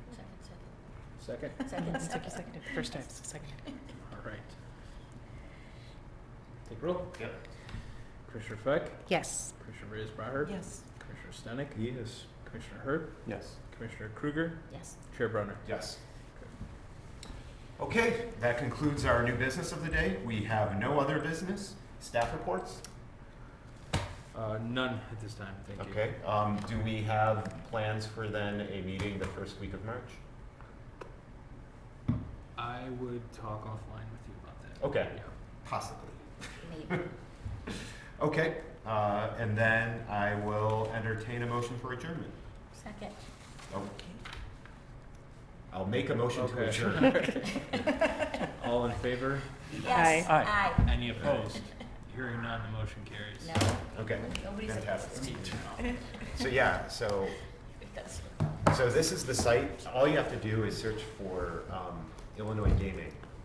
Second? Second, It took second. a second, first time, second. All right. Take roll. Yep. Commissioner Feck, Yes. Commissioner Reyes-Braher, Yes. Commissioner Stenick, Yes. Commissioner Hurd, Yes. Commissioner Kruger, Yes. Chair Brunner. Yes. Okay, that concludes our new business of the day. We have no other business. Staff reports? None at this time, thank you. Okay, do we have plans for then a meeting the first week of March? I would talk offline with you about that. Okay. Yeah. Possibly. Maybe. Okay, and then I will entertain a motion for adjournment. Second. Okay. I'll make a motion to Okay. adjourn. All in favor? Yes. Aye. Aye. Any opposed? Hearing none, the motion carries. No, Okay, nobody's fantastic. opposed. So yeah, so That's- this is the site. All you have to do is search for Illinois Gaming.